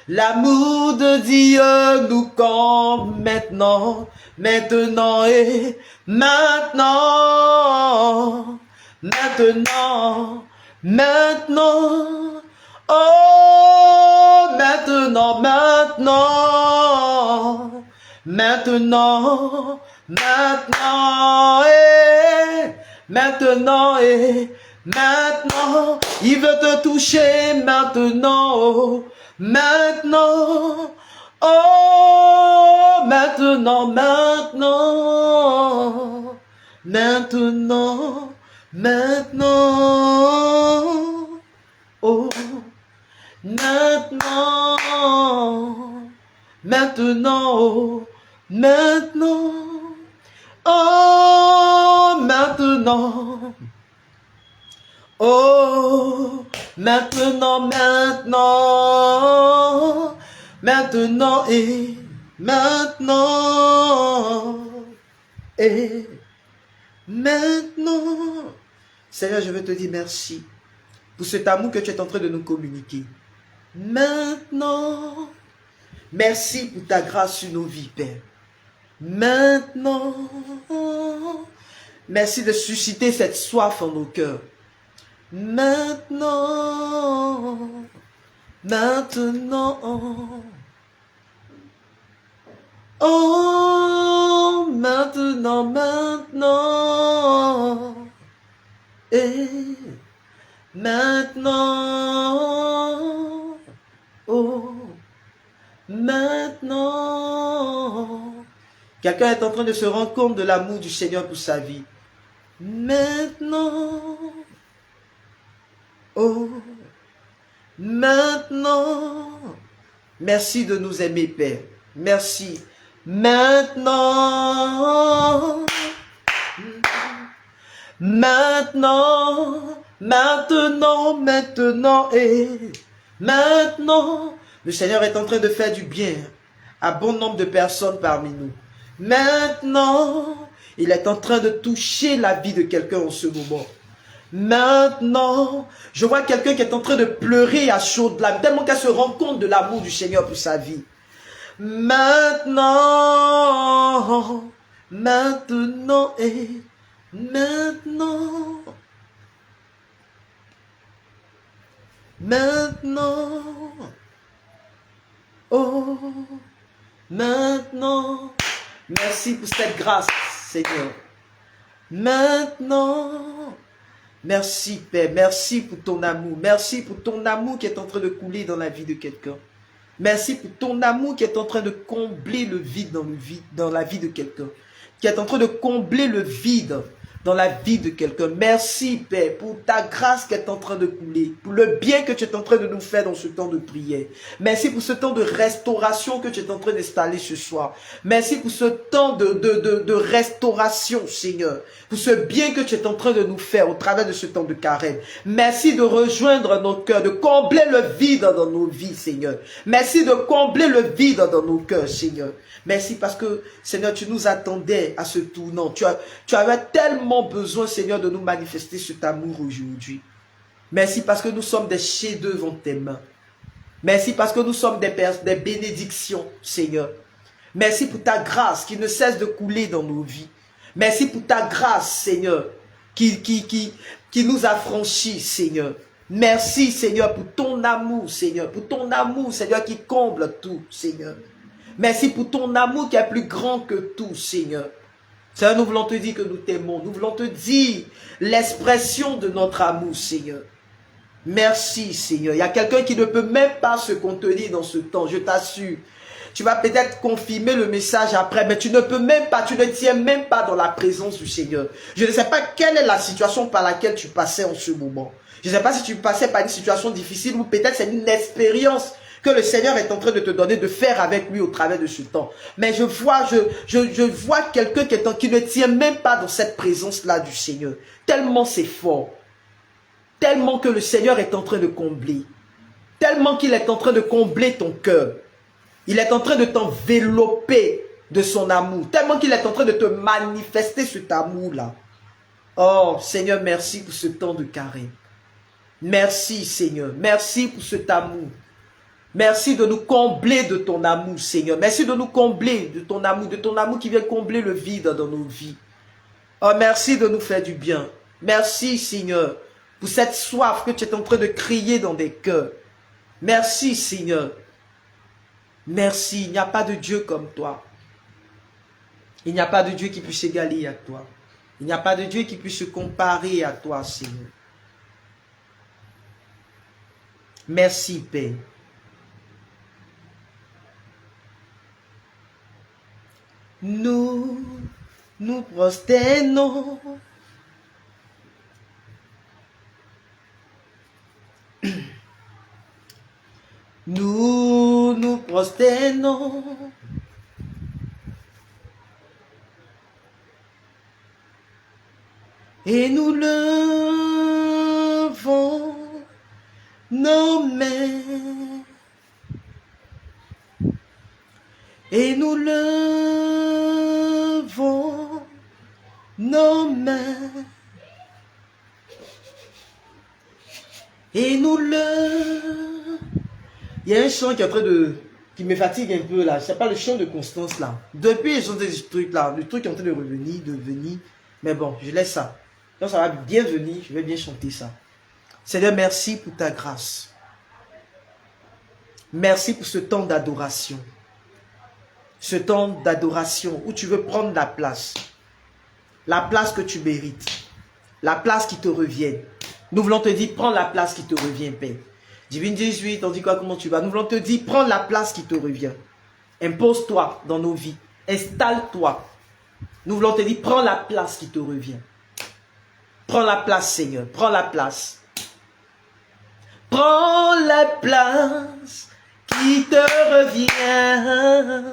L'amour de Dieu nous comble maintenant, maintenant et maintenant, maintenant, maintenant, oh, maintenant, maintenant, maintenant, maintenant et maintenant, il veut te toucher maintenant, oh, maintenant, oh, maintenant, maintenant, maintenant, maintenant, oh, maintenant, maintenant, oh, maintenant, oh, maintenant, oh, maintenant, maintenant, maintenant et maintenant, et maintenant. Seigneur, je veux te dire merci pour cet amour que tu es en train de nous communiquer. Maintenant, merci pour ta grâce sur nos vies, Père. Maintenant, merci de susciter cette soif en nos cœurs. Maintenant, maintenant, oh, maintenant, maintenant, et maintenant, oh, maintenant. Quelqu'un est en train de se rendre compte de l'amour du Seigneur pour sa vie. Maintenant, oh, maintenant. Merci de nous aimer, Père. Merci. Maintenant, Maintenant, maintenant, maintenant et maintenant, le Seigneur est en train de faire du bien à bon nombre de personnes parmi nous. Maintenant, il est en train de toucher la vie de quelqu'un en ce moment. Maintenant, je vois quelqu'un qui est en train de pleurer à chaudes larmes, tellement qu'elle se rend compte de l'amour du Seigneur pour sa vie. Maintenant, maintenant et maintenant, maintenant, oh, maintenant. Merci pour cette grâce, Seigneur. Maintenant, merci Père, merci pour ton amour. Merci pour ton amour qui est en train de couler dans la vie de quelqu'un. Merci pour ton amour qui est en train de combler le vide dans la vie de quelqu'un. Qui est en train de combler le vide dans la vie de quelqu'un. Merci Père pour ta grâce qui est en train de couler. Pour le bien que tu es en train de nous faire dans ce temps de prière. Merci pour ce temps de restauration que tu es en train d'installer ce soir. Merci pour ce temps de restauration, Seigneur. Pour ce bien que tu es en train de nous faire au travers de ce temps de carême. Merci de rejoindre nos cœurs, de combler le vide dans nos vies, Seigneur. Merci de combler le vide dans nos cœurs, Seigneur. Merci parce que, Seigneur, tu nous attendais à ce tournant. Tu avais tellement besoin, Seigneur, de nous manifester cet amour aujourd'hui. Merci parce que nous sommes des chefs-d'œuvre en tes mains. Merci parce que nous sommes des bénédictions, Seigneur. Merci pour ta grâce qui ne cesse de couler dans nos vies. Merci pour ta grâce, Seigneur, qui nous affranchit, Seigneur. Merci, Seigneur, pour ton amour, Seigneur. Pour ton amour, Seigneur, qui comble tout, Seigneur. Merci pour ton amour qui est plus grand que tout, Seigneur. Seigneur, nous voulons te dire que nous t'aimons. Nous voulons te dire l'expression de notre amour, Seigneur. Merci, Seigneur. Il y a quelqu'un qui ne peut même pas se contenir dans ce temps, je t'assure. Tu vas peut-être confirmer le message après, mais tu ne peux même pas, tu ne tiens même pas dans la présence du Seigneur. Je ne sais pas quelle est la situation par laquelle tu passais en ce moment. Je ne sais pas si tu passais par une situation difficile ou peut-être c'est une expérience que le Seigneur est en train de te donner, de faire avec lui au travers de ce temps. Mais je vois quelqu'un qui ne tient même pas dans cette présence-là du Seigneur. Tellement c'est fort. Tellement que le Seigneur est en train de combler. Tellement qu'il est en train de combler ton cœur. Il est en train de t'envelopper de son amour. Tellement qu'il est en train de te manifester cet amour-là. Oh, Seigneur, merci pour ce temps de carême. Merci, Seigneur. Merci pour cet amour. Merci de nous combler de ton amour, Seigneur. Merci de nous combler de ton amour qui vient combler le vide dans nos vies. Oh, merci de nous faire du bien. Merci, Seigneur, pour cette soif que tu es en train de crier dans des cœurs. Merci, Seigneur. Merci. Il n'y a pas de Dieu comme toi. Il n'y a pas de Dieu qui puisse s'égaler à toi. Il n'y a pas de Dieu qui puisse se comparer à toi, Seigneur. Merci, Père. Nous nous prosternons. Nous nous prosternons. Et nous levons nos mains. Et nous levons nos mains. Et nous levons. Il y a un chant qui est en train qui me fatigue un peu là. C'est pas le chant de Constance là. Depuis ils ont des trucs là. Le truc est en train de revenir, de venir. Mais bon, je laisse ça. Quand ça va bien venir, je vais bien chanter ça. Seigneur, merci pour ta grâce. Merci pour ce temps d'adoration. Ce temps d'adoration où tu veux prendre la place. La place que tu mérites. La place qui te revient. Nous voulons te dire, prends la place qui te revient, Père. Divine 18, on dit quoi, comment tu vas? Nous voulons te dire, prends la place qui te revient. Impose-toi dans nos vies. Installe-toi. Nous voulons te dire, prends la place qui te revient. Prends la place, Seigneur. Prends la place. Prends la place qui te revient.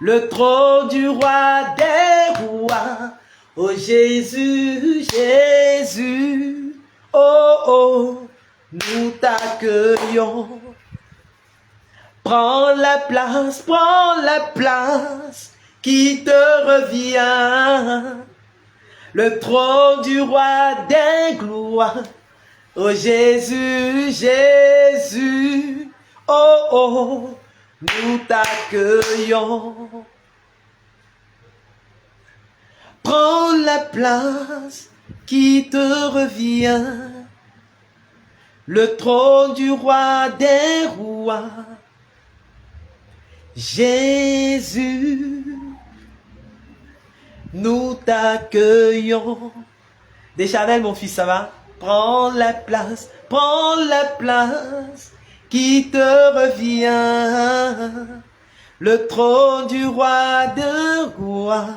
Le trône du roi des rois. Oh Jésus, Jésus, oh oh, nous t'accueillons. Prends la place qui te revient. Le trône du roi des gloires. Oh Jésus, Jésus, oh oh, nous t'accueillons. Prends la place qui te revient. Le trône du roi des rois. Jésus, nous t'accueillons. Deschanel, mon fils, ça va? Prends la place qui te revient. Le trône du roi des rois.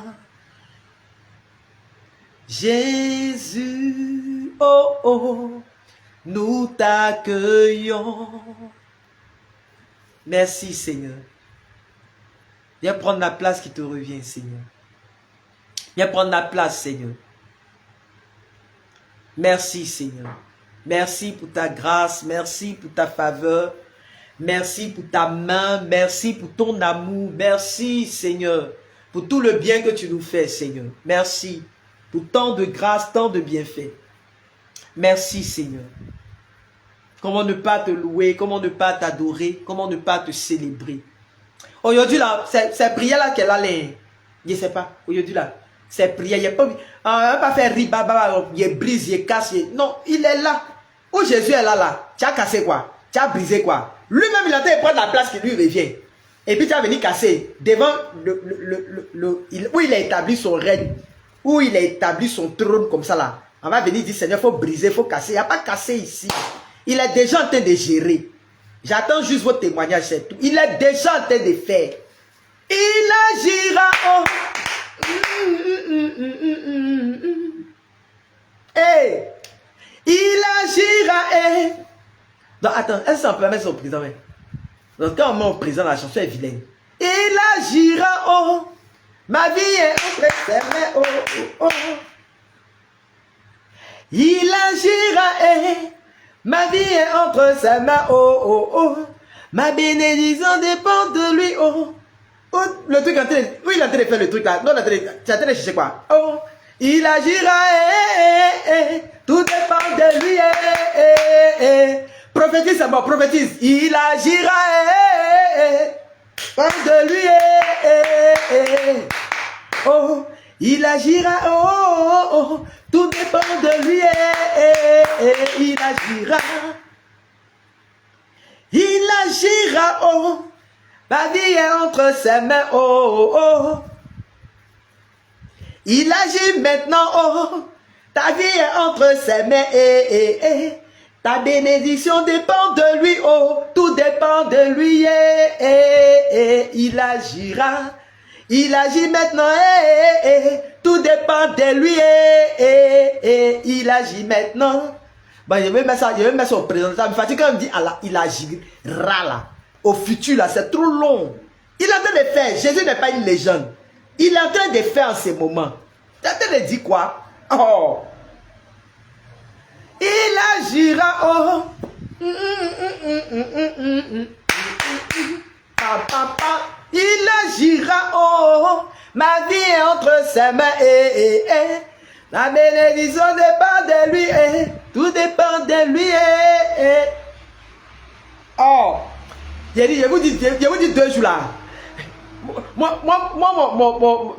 Jésus, oh oh, nous t'accueillons. Merci Seigneur. Viens prendre la place qui te revient Seigneur. Viens prendre la place Seigneur. Merci Seigneur. Merci pour ta grâce, merci pour ta faveur, merci pour ta main, merci pour ton amour, merci Seigneur pour tout le bien que tu nous fais Seigneur. Merci pour tant de grâce, tant de bienfaits. Merci Seigneur. Comment ne pas te louer, comment ne pas t'adorer, comment ne pas te célébrer. Aujourd'hui là, c'est prière là qu'elle a les... Je ne sais pas, aujourd'hui là, c'est prière, il n'y a pas faire riba, il brise, il casse, non, il est là. Où Jésus est là, tu as cassé quoi? Tu as brisé quoi? Lui-même il a été prendre la place qui lui revient. Et puis tu as venu casser devant où il a établi son règne, où il a établi son trône comme ça là. On va venir dire Seigneur, il faut briser, il faut casser. Il n'y a pas cassé ici. Il est déjà en train de gérer. J'attends juste votre témoignage, c'est tout. Il est déjà en train de faire. Il agira. Oh. Hey. Il agira. Hey. Donc attends, est-ce qu'on peut mettre son président? Donc quand on met au président, la chanson est vilaine. Il agira. Oh. Ma vie est entre ses mains. Oh, oh, oh. Il agira. Hey. Ma vie est entre ses mains, oh, oh, oh. Ma bénédiction dépend de lui, oh. Oh, le truc en train de... Oui, il est en train de faire le truc là. Non, tu es en train de chercher quoi? Oh, il agira, tout dépend de lui, Prophétise, c'est bon, prophétise. Il agira, dépend de lui, Oh, il agira, oh, oh, oh. Tout dépend de lui, il agira. Il agira, oh. Ma vie est entre ses mains, oh, oh, oh. Il agit maintenant, oh. Ta vie est entre ses mains, Ta bénédiction dépend de lui, oh. Tout dépend de lui, Il agira. Il agit maintenant, tout dépend de lui, il agit maintenant. Bon, je vais mettre ça au présent. Ça me fatigue quand on me dit, Allah, il agira là. Au futur là, c'est trop long. Il est en train de faire. Jésus n'est pas une légende. Il est en train de faire en ce moment. Il est en train de dire quoi? Oh. Il agira, oh. Il agira, oh, ma vie est entre ses mains, La bénédiction dépend de lui, tout dépend de lui, Oh, je vous dis 2 jours là.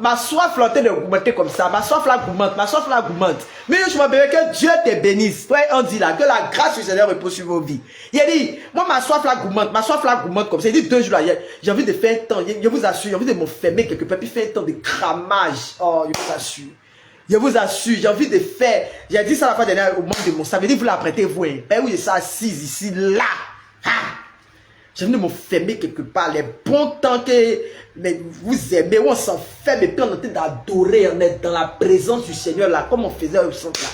Ma soif là, de augmenter comme ça. Ma soif là augmente. Mais je m'appelle que Dieu te bénisse. Toi, on dit là, que la grâce du Seigneur repose sur vos vies. Il a dit, moi, ma soif là augmente comme ça. Il dit 2 jours là, j'ai envie de faire un temps, je vous assure, j'ai envie de m'enfermer quelque part, puis faire un temps de cramage. Oh, je vous assure, j'ai envie de faire. J'ai dit ça la fois dernière au monde de mon. Ça veut dire, vous l'apprêtez, vous, hein. Ben oui, ça assise ici, là. Ha! J'ai envie de m'enfermer quelque part, les bons temps que vous aimez, on s'enferme et puis on est en train d'adorer, on est dans la présence du Seigneur là, comme on faisait au centre là.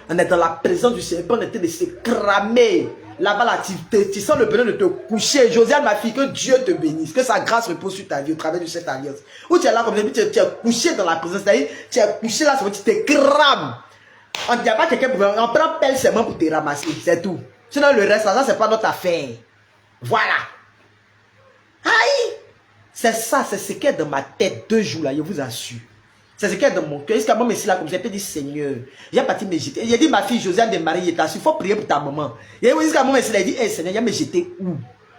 On est dans la présence du Seigneur, puis on est en train de se cramer. Là-bas, là, tu sens le besoin de te coucher. Josiane, ma fille, que Dieu te bénisse. Que sa grâce repose sur ta vie au travers de cette alliance. Où tu es là comme ça, tu es couché dans la présence. C'est-à-dire, tu es couché là, tu te crames. Il n'y a pas quelqu'un pour... On prend pelle seulement pour te ramasser. C'est tout. Sinon, le reste, là, ça, c'est pas notre affaire. Voilà. Aïe! C'est ça, c'est ce qui est dans ma tête 2 jours là, je vous assure. C'est ce qui est dans mon cœur. Jusqu'à moi, mais là, comme j'ai dit, Seigneur, j'ai parti me jeter. J'ai dit, ma fille Josiane de Marie, il faut prier pour ta maman. Et jusqu'à moi, il a dit, hey, Seigneur, il me jeter où?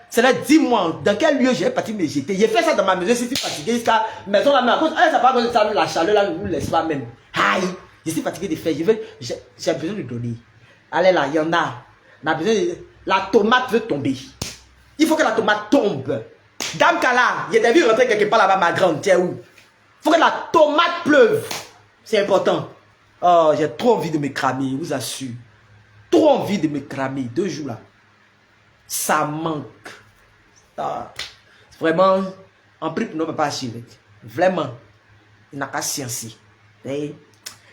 Seigneur, dis-moi, dans quel lieu j'ai parti me jeter? J'ai fait ça dans ma maison, je suis fatigué, jusqu'à maison la main. Ça va pas la chaleur là, ne vous laisse pas même. Aïe, je suis fatigué de faire, j'ai besoin de donner. Allez là, il y en a. On a besoin de... La tomate veut tomber. Il faut que la tomate tombe. Dame Kala, il était vu rentrer quelque part là-bas, ma grande, tiens où? Il faut que la tomate pleuve. C'est important. Oh, j'ai trop envie de me cramer, je vous assure. Trop envie de me cramer. 2 jours là. Ça manque. Ah, vraiment, en prix pour ne pas achever. Vraiment. Il n'a qu'à sciencer. Il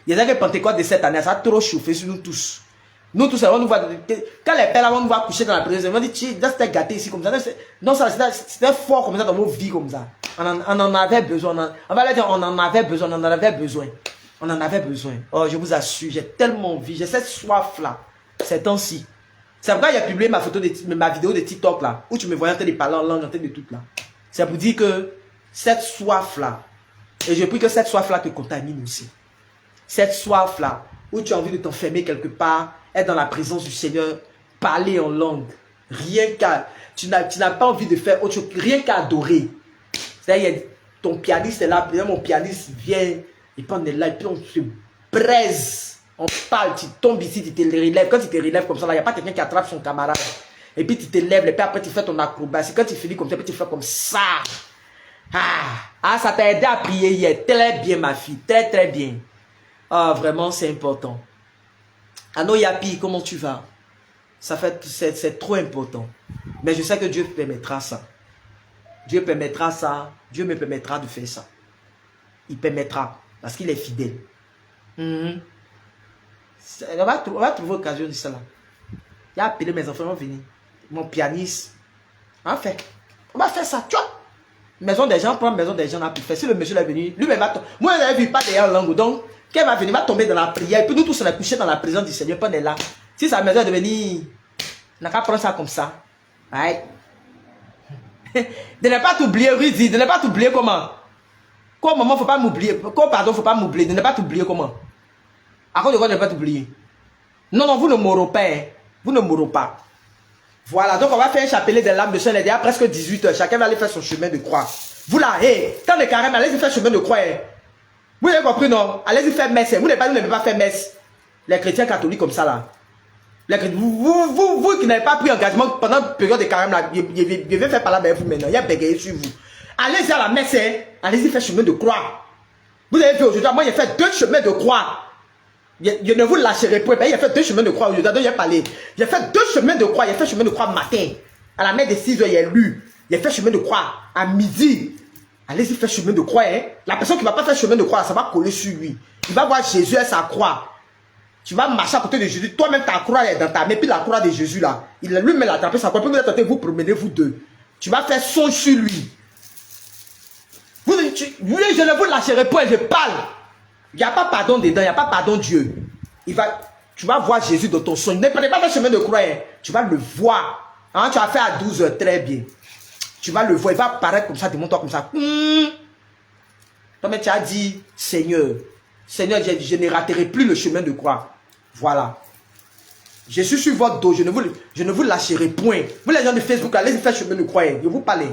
y a des Pentecôte de cette année, ça a trop chauffé sur nous tous. Nous tous, on nous voit, quand les pères vont nous voir coucher dans la présence, ils vont dire, tu es gâté ici comme ça. Non, c'était fort comme ça dans vos vies comme ça. On en avait besoin. On va leur dire, on en avait besoin, on en avait besoin. On en avait besoin. Oh, je vous assure, j'ai tellement envie, j'ai cette soif-là, ces temps-ci. C'est pourquoi il a publié ma vidéo de TikTok là, où tu me voyais en train de parler en langue, en train de tout là. C'est pour dire que cette soif-là, et je prie que cette soif-là te contamine aussi. Cette soif-là, où tu as envie de t'enfermer quelque part, être dans la présence du Seigneur, parler en langue, rien qu'à... Tu n'as pas envie de faire autre chose, rien qu'à adorer. C'est-à-dire, ton pianiste est là, mon pianiste vient, et puis on est là, et puis on se braise, on parle, tu tombes ici, tu te relèves. Quand tu te relèves comme ça, il n'y a pas quelqu'un qui attrape son camarade. Et puis tu te lèves, et puis après tu fais ton acrobatie. Quand tu finis comme ça, puis tu fais comme ça. Ah, ça t'a aidé à prier hier. Très bien, ma fille, très très bien. Ah, vraiment, c'est important. Ano Yapi, comment tu vas? C'est trop important. Mais je sais que Dieu permettra ça. Dieu permettra ça. Dieu me permettra de faire ça. Il permettra. Parce qu'il est fidèle. On va trouver l'occasion de cela. Il a appelé mes enfants, ils vont venir. Mon pianiste. On va faire ça. Tu vois? Maison des gens, prendre maison des gens, on a pu faire. Si le monsieur est venu, lui, moi, je n'avais vu pas d'ailleurs en langue. Donc, qu'elle va venir, va tomber dans la prière. Et puis nous tous, on est couchés dans la présence du Seigneur. Puis on est là. Si sa maison est devenue, on n'a qu'à prendre ça comme ça. Ouais. De ne pas t'oublier, Rudy. De ne pas t'oublier comment? Comment, maman, faut pas m'oublier. Comment, pardon, faut pas m'oublier. De ne pas t'oublier comment? À cause de quoi ne pas t'oublier? Non, non, vous ne mourrez pas. Hein. Vous ne mourrez pas. Voilà, donc on va faire un chapelet des lames de Saint. Il est déjà presque 18 h. Chacun va aller faire son chemin de croix. Vous là, hé, tant de carême, allez-y faire chemin de croix. Hein. Vous avez compris, non? Allez-y faire messe. Vous n'avez pas faire messe. Les chrétiens catholiques comme ça, là. Vous qui n'avez pas pris engagement pendant la période de carême, là, je vais faire parler avec vous maintenant. Il y a bégayé sur vous. Allez-y à la messe. Hein. Allez-y faire chemin de croix. Vous avez fait aujourd'hui, moi j'ai fait 2 chemins de croix. Je ne vous lâcherai pas. Il a fait 2 chemins de croix aujourd'hui. Donc, il a parlé. Il a fait 2 chemins de croix. Il a fait chemin de croix matin. À la messe de 6 h, il a lu. Il a fait chemin de croix à midi. Allez-y faire chemin de croix. Hein. La personne qui ne va pas faire chemin de croix, ça va coller sur lui. Il va voir Jésus et sa croix. Tu vas marcher à côté de Jésus. Toi-même, ta croix est dans ta main. Puis la croix de Jésus, là, il lui-même l'a attrapé sa croix. Puis vous êtes en train de vous promener, vous deux. Tu vas faire son sur lui. Lui, je ne vous lâcherai pas. Je parle. Il n'y a pas pardon dedans, il n'y a pas pardon Dieu. Tu vas voir Jésus dans ton son. Ne prenez pas le chemin de croix. Hein. Tu vas le voir. Hein, tu as fait à 12 h, très bien. Tu vas le voir. Il va apparaître comme ça, demande-toi comme ça. Toi, mais tu as dit, Seigneur, je ne raterai plus le chemin de croix. Voilà. Je suis sur votre dos. Je ne vous lâcherai point. Vous les gens de Facebook, allez faire chemin de croix. Hein. Je vous parle.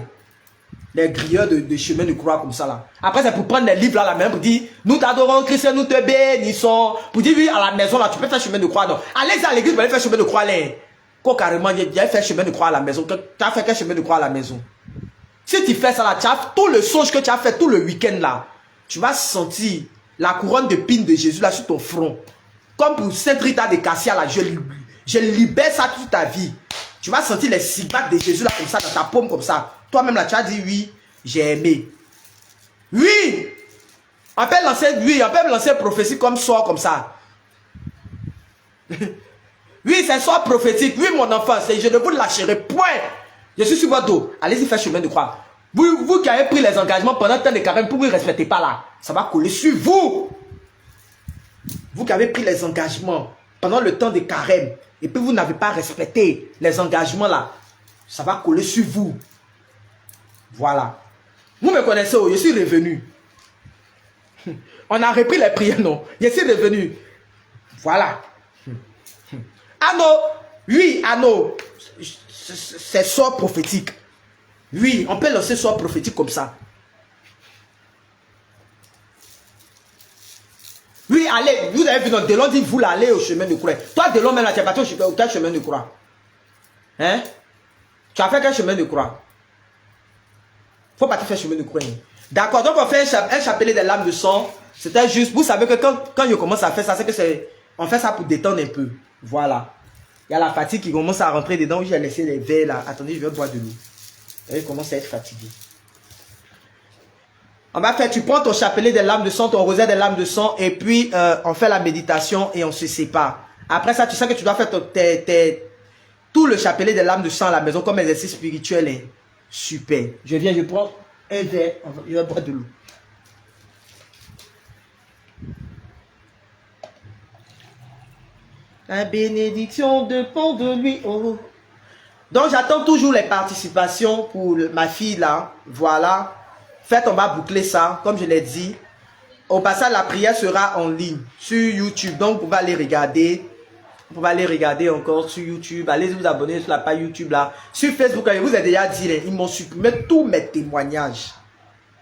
Les grilleurs de chemin de croix comme ça là. Après c'est pour prendre les livres là la main pour dire nous t'adorons Christ, nous te bénissons. Pour dire oui à la maison là tu peux faire chemin de croix non. Allez à l'église pour aller faire chemin de croix là. Quoi carrément j'ai fait chemin de croix à la maison. Tu as fait quel chemin de croix à la maison? Si tu fais ça là, tu as tout le songe que tu as fait tout le week-end là. Tu vas sentir la couronne de pine de Jésus là sur ton front. Comme pour Sainte Rita de Cassia là, je libère ça toute ta vie. Tu vas sentir les cigares de Jésus là comme ça dans ta paume comme ça. Toi-même là, tu as dit oui, j'ai aimé. Oui! On peut lancer, oui, on peut lancer prophétie comme sort comme ça. Oui, Oui, c'est sort prophétique. Oui, mon enfant, je ne vous lâcherai point. Je suis sur votre dos. Allez-y faire chemin de croix. Vous qui avez pris les engagements pendant le temps de carême, pour ne respecter pas là, ça va coller sur vous. Vous qui avez pris les engagements pendant le temps de carême, et puis vous n'avez pas respecté les engagements là, ça va coller sur vous. Voilà. Vous me connaissez, je suis revenu. On a repris les prières, non? Je suis revenu. Voilà. Anno, oui, Anno, c'est sort prophétique. Oui, on peut lancer sort prophétique comme ça. Oui, allez, vous avez vu, non, Delon dit, vous allez au chemin de croix. Toi, Delon, même là, tu es parti au quel chemin de croix? Hein? Tu as fait quel chemin de croix? Faut pas te faire chemin de croix. D'accord, donc on fait un chapelet des lames de sang. C'était juste, vous savez que quand je commence à faire ça, c'est que c'est, on fait ça pour détendre un peu. Voilà. Il y a la fatigue qui commence à rentrer dedans. J'ai laissé les verres là. Attendez, je vais boire de l'eau. Et je commence à être fatigué. On va faire, tu prends ton chapelet des lames de sang, ton rosaire des lames de sang, et puis on fait la méditation et on se sépare. Après ça, tu sais que tu dois faire tout le chapelet des lames de sang à la maison comme exercice spirituel. Hein. Super. Je viens, je prends un verre, je vais boire de l'eau. La bénédiction dépend de lui. Oh. Donc j'attends toujours les participations pour ma fille là. Voilà. Faites, on va boucler ça, comme je l'ai dit. Au passage, la prière sera en ligne sur YouTube. Donc vous pouvez aller regarder. Vous pouvez aller regarder encore sur YouTube. Allez vous abonner sur la page YouTube là. Sur Facebook, je vous ai déjà dit, ils m'ont supprimé tous mes témoignages.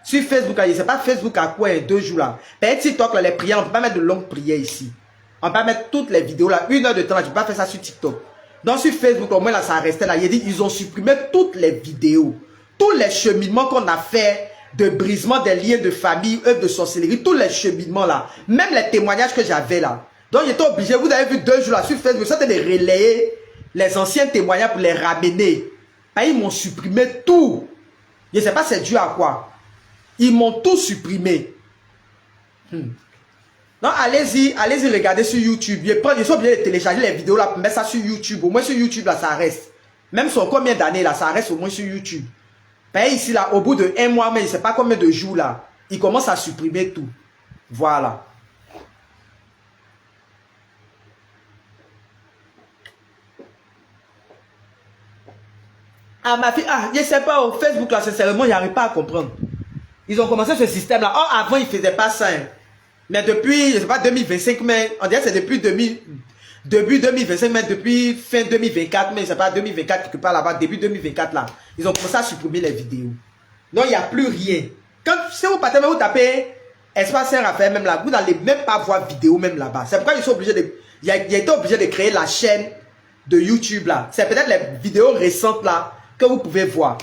Sur Facebook, je ne sais pas Facebook à quoi 2 jours là. Mais TikTok, là, les prières, on ne peut pas mettre de longues prières ici. On peut pas mettre toutes les vidéos là. 1 heure de temps là, je ne peux pas faire ça sur TikTok. Donc sur Facebook, au moins là, ça restait là. Il dit, ils ont supprimé toutes les vidéos. Tous les cheminements qu'on a fait de brisement des liens de famille, œuvre de sorcellerie, tous les cheminements là. Même les témoignages que j'avais là. Donc j'étais obligé, vous avez vu 2 jours là sur Facebook, c'était de relayer les anciens témoignages pour les ramener. Ils m'ont supprimé tout. Je ne sais pas c'est dû à quoi. Ils m'ont tout supprimé. Donc allez-y regarder sur YouTube. Je suis obligé de télécharger les vidéos là pour mettre ça sur YouTube. Au moins sur YouTube là ça reste. Même sur combien d'années là, ça reste au moins sur YouTube. Ici là, au bout de 1 mois, mais je ne sais pas combien de jours là, ils commencent à supprimer tout. Voilà. Ah ma fille, je ne sais pas, au Facebook là, sincèrement, je n'arrive pas à comprendre. Ils ont commencé ce système là. Oh, avant, ils ne faisaient pas ça. Hein. Mais depuis, je ne sais pas, 2025, mais on dirait que c'est depuis début 2025, mais depuis fin 2024, mais je ne sais pas, 2024, quelque part là-bas, début 2024 là, ils ont commencé à supprimer les vidéos. Non, il n'y a plus rien. Quand, si vous partez, vous tapez Espace Saint-Raphaël, même là, vous n'allez même pas voir vidéo même là-bas. C'est pourquoi ils sont obligés de, il a été obligé de créer la chaîne de YouTube là. C'est peut-être les vidéos récentes là que vous pouvez voir.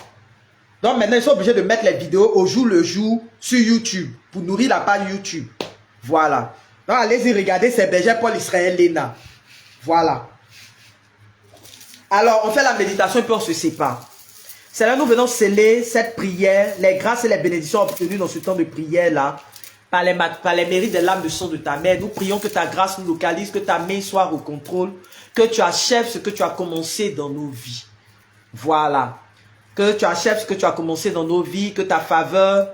Donc maintenant, ils sont obligés de mettre les vidéos au jour le jour sur YouTube pour nourrir la page YouTube. Voilà. Donc allez-y regarder, c'est Berger Paul Israël Léna. Voilà. Alors, on fait la méditation et puis on se sépare. C'est là nous venons sceller cette prière, les grâces et les bénédictions obtenues dans ce temps de prière-là, par les mérites des lames de sang de ta mère. Nous prions que ta grâce nous localise, que ta main soit au contrôle, que tu achèves ce que tu as commencé dans nos vies. Voilà. Que tu achèves ce que tu as commencé dans nos vies, que ta faveur...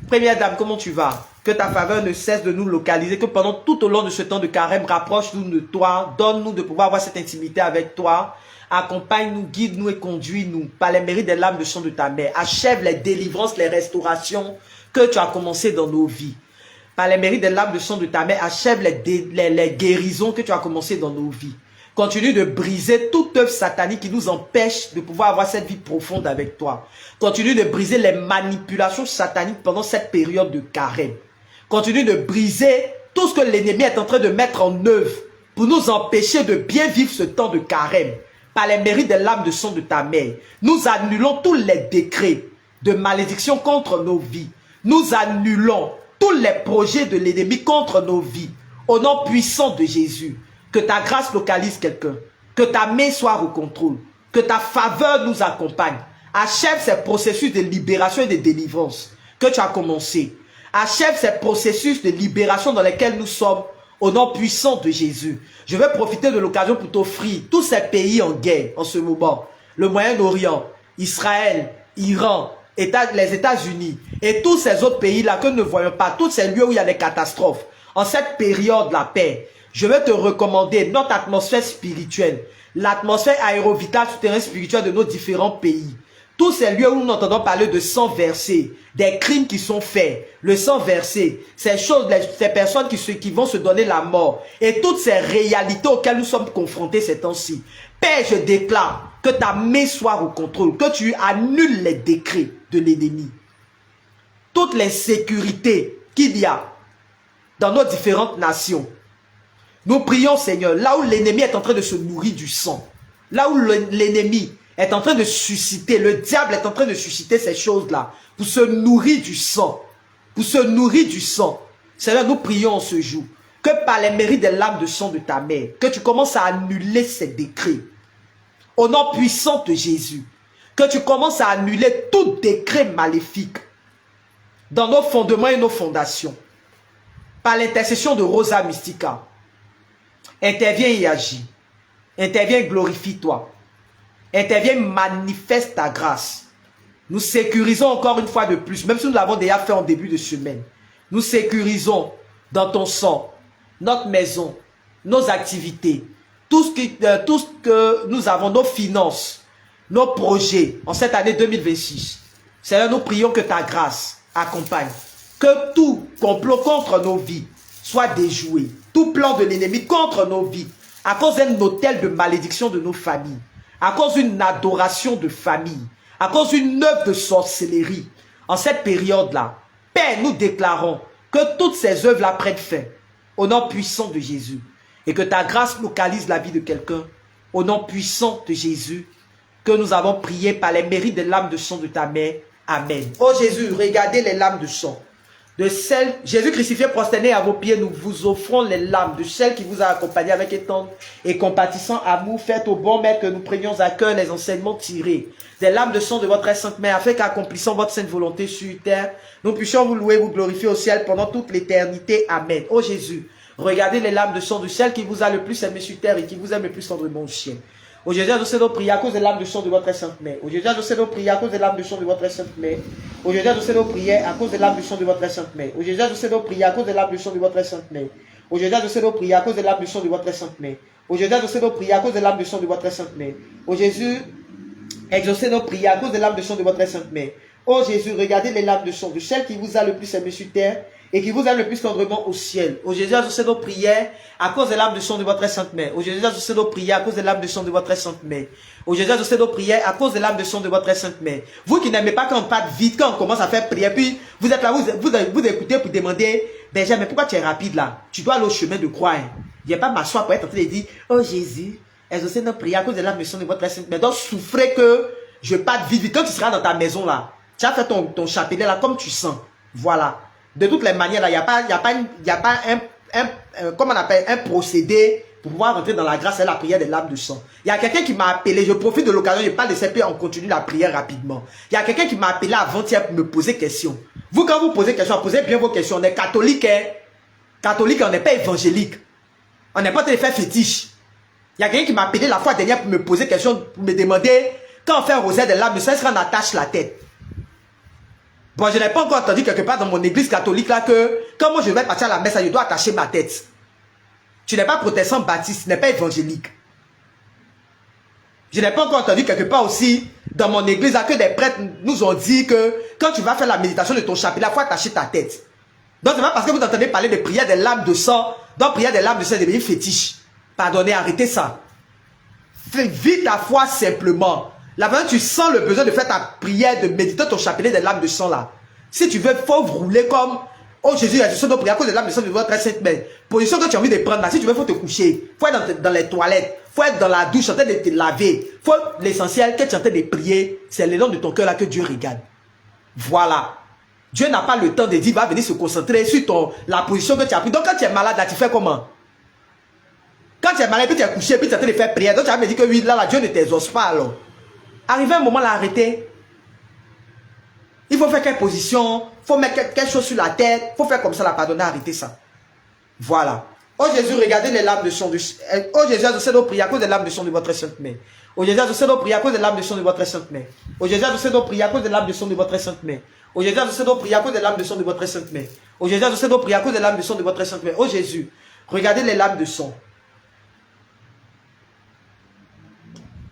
Première dame, comment tu vas? Que ta faveur ne cesse de nous localiser, que pendant tout au long de ce temps de carême, rapproche-nous de toi, donne-nous de pouvoir avoir cette intimité avec toi, accompagne-nous, guide-nous et conduis-nous par les mérites des lames de sang de ta mère. Achève les délivrances, les restaurations que tu as commencées dans nos vies. Par les mérites des lames de sang de ta mère, achève les guérisons que tu as commencées dans nos vies. Continue de briser toute œuvre satanique qui nous empêche de pouvoir avoir cette vie profonde avec toi. Continue de briser les manipulations sataniques pendant cette période de carême. Continue de briser tout ce que l'ennemi est en train de mettre en œuvre pour nous empêcher de bien vivre ce temps de carême. Par les mérites des lames de sang de ta mère, nous annulons tous les décrets de malédiction contre nos vies. Nous annulons tous les projets de l'ennemi contre nos vies. Au nom puissant de Jésus, que ta grâce localise quelqu'un, que ta main soit au contrôle, que ta faveur nous accompagne. Achève ces processus de libération et de délivrance que tu as commencé. Achève ces processus de libération dans lesquels nous sommes Au nom puissant de Jésus, je vais profiter de l'occasion pour t'offrir tous ces pays en guerre en ce moment. Le Moyen-Orient, Israël, Iran, les États-Unis et tous ces autres pays-là que nous ne voyons pas, tous ces lieux où il y a des catastrophes. En cette période de la paix, je vais te recommander notre atmosphère spirituelle, l'atmosphère aérovitale souterraine spirituelle de nos différents pays. Tous ces lieux où nous entendons parler de sang versé, des crimes qui sont faits, le sang versé, ces choses, ces personnes qui vont se donner la mort et toutes ces réalités auxquelles nous sommes confrontés ces temps-ci. Père, je déclare que ta main soit au contrôle, que tu annules les décrets de l'ennemi. Toutes les sécurités qu'il y a dans nos différentes nations. Nous prions, Seigneur, là où l'ennemi est en train de se nourrir du sang, là où l'ennemi est en train de susciter, le diable est en train de susciter ces choses-là, pour se nourrir du sang, pour se nourrir du sang. Seigneur, nous prions ce jour, que par les mérites des lames de sang de ta mère, que tu commences à annuler ces décrets, au nom puissant de Jésus, que tu commences à annuler tout décret maléfique, dans nos fondements et nos fondations, par l'intercession de Rosa Mystica. Interviens et agis, interviens, glorifie-toi. Interviens, manifeste ta grâce. Nous sécurisons encore une fois de plus, même si nous l'avons déjà fait en début de semaine. Nous sécurisons dans ton sang, notre maison, nos activités, tout ce que nous avons, nos finances, nos projets en cette année 2026. Seigneur, nous prions que ta grâce accompagne, que tout complot contre nos vies soit déjoué, tout plan de l'ennemi contre nos vies, à cause d'un hôtel de malédiction de nos familles, à cause d'une adoration de famille, à cause d'une œuvre de sorcellerie. En cette période-là, Père, nous déclarons que toutes ces œuvres-là prennent fin, au nom puissant de Jésus, et que ta grâce localise la vie de quelqu'un, au nom puissant de Jésus, que nous avons prié par les mérites des lames de sang de ta mère. Amen. Oh Jésus, regardez les lames de sang. De celle, Jésus crucifié, prosterné à vos pieds, nous vous offrons les lames de celle qui vous a accompagné avec étendre et compatissant amour. Faites au bon maître que nous prenions à cœur les enseignements tirés des lames de sang de votre sainte mère, afin qu'accomplissant votre sainte volonté sur terre, nous puissions vous louer, vous glorifier au ciel pendant toute l'éternité. Amen. Oh Jésus, regardez les lames de sang de celle qui vous a le plus aimé sur terre et qui vous aime le plus tendrement au ciel. Au Jésus, je sais nos prières à cause des lames de sang de votre sainte mère. Au Jésus, je sais nos prières à cause des lames de sang de votre sainte mère. Au Jésus, je sais nos prières à cause des lames de sang de votre sainte mère. Au Jésus, je sais nos prières à cause des lames de sang de votre sainte mère. Au Jésus, je sais nos prières à cause des lames de sang de votre sainte mère. Au Jésus, je sais nos prières à cause des lames de sang de votre sainte mère. Au Jésus, exaucez nos prières à cause des lames de sang de votre sainte mère. Oh Jésus, regardez les lames de sang de celle qui vous a le plus aimé sur terre et qui vous aime le plus tendrement au ciel. Au Jésus, exaucez nos prières à cause des lames de sang de votre sainte mère. Au Jésus, exaucez nos prières à cause des lames de sang de votre sainte mère. Au Jésus, exaucez nos prières à cause des lames de sang de votre sainte mère. Vous qui n'aimez pas quand on part vite, quand on commence à faire prière, puis vous êtes là, vous écoutez pour demander, Benjamin, mais pourquoi tu es rapide là? Tu dois aller au chemin de croix. Hein. Je ne vais pas m'asseoir pour être en train de dire, oh Jésus, exaucez nos prières à cause des lames de sang de votre sainte mère. Donc souffrez que je parte vite, vite. Quand tu seras dans ta maison là, tu as fait ton chapelet là comme tu sens. Voilà. De toutes les manières, là, il n'y a pas comment on appelle, un procédé pour pouvoir rentrer dans la grâce et la prière des lames de sang. Il y a quelqu'un qui m'a appelé, je profite de l'occasion, je parle de CP, on continue la prière rapidement. Il y a quelqu'un qui m'a appelé avant-hier pour me poser question. Vous, quand vous posez question, posez bien vos questions. On est catholique, hein? Catholique, on n'est pas évangélique. On n'est pas en train de faire fétiche. Il y a quelqu'un qui m'a appelé la fois dernière pour me poser question, pour me demander, quand on fait un rosaire des lames de sang, est-ce qu'on attache la tête? Bon, je n'ai pas encore entendu quelque part dans mon église catholique là que quand moi je vais partir à la messe, je dois attacher ma tête. Tu n'es pas protestant baptiste, tu n'es pas évangélique. Je n'ai pas encore entendu quelque part aussi dans mon église là que des prêtres nous ont dit que quand tu vas faire la méditation de ton chapelet, il faut attacher ta tête. Donc c'est pas parce que vous entendez parler de prière des lames de sang, donc prière des lames de sang devient fétiche. Pardonnez, arrêtez ça. Fais vite ta foi simplement. Là, maintenant, tu sens le besoin de faire ta prière, de méditer ton chapelet des lames de sang là. Si tu veux, il faut rouler comme, oh Jésus, il y a juste nos prières à cause des lames de sang de votre sainte mère. Position que tu as envie de prendre là. Si tu veux, il faut te coucher. Il faut être dans les toilettes. Il faut être dans la douche, en train de te laver. Faut l'essentiel que tu es en train de prier. C'est le nom de ton cœur là que Dieu regarde. Voilà. Dieu n'a pas le temps de dire, va venir se concentrer sur la position que tu as prise. Donc quand tu es malade là, tu fais comment? Quand tu es malade, puis tu es couché, puis tu es en train de faire prière. Donc tu vas me dire que oui, là, Dieu ne t'exauce pas alors. Arrivé un moment là, arrêter. Il faut faire quelle position, il faut mettre quelque chose sur la tête, il faut faire comme ça, la pardonner, arrêter ça. Voilà. Oh Jésus, regardez les larmes de sang. Oh Jésus, je nos prières à cause des larmes de sang de votre sainte main. Oh Jésus, je nos prières à cause des larmes de sang de votre sainte main. Oh Jésus, je nos prières à cause des larmes de sang de votre sainte main. Oh Jésus, je nos prières à cause des larmes de sang de votre sainte main. Oh Jésus, je nos prières à cause des larmes de sang de votre sainte main. Oh Jésus, regardez les larmes de sang.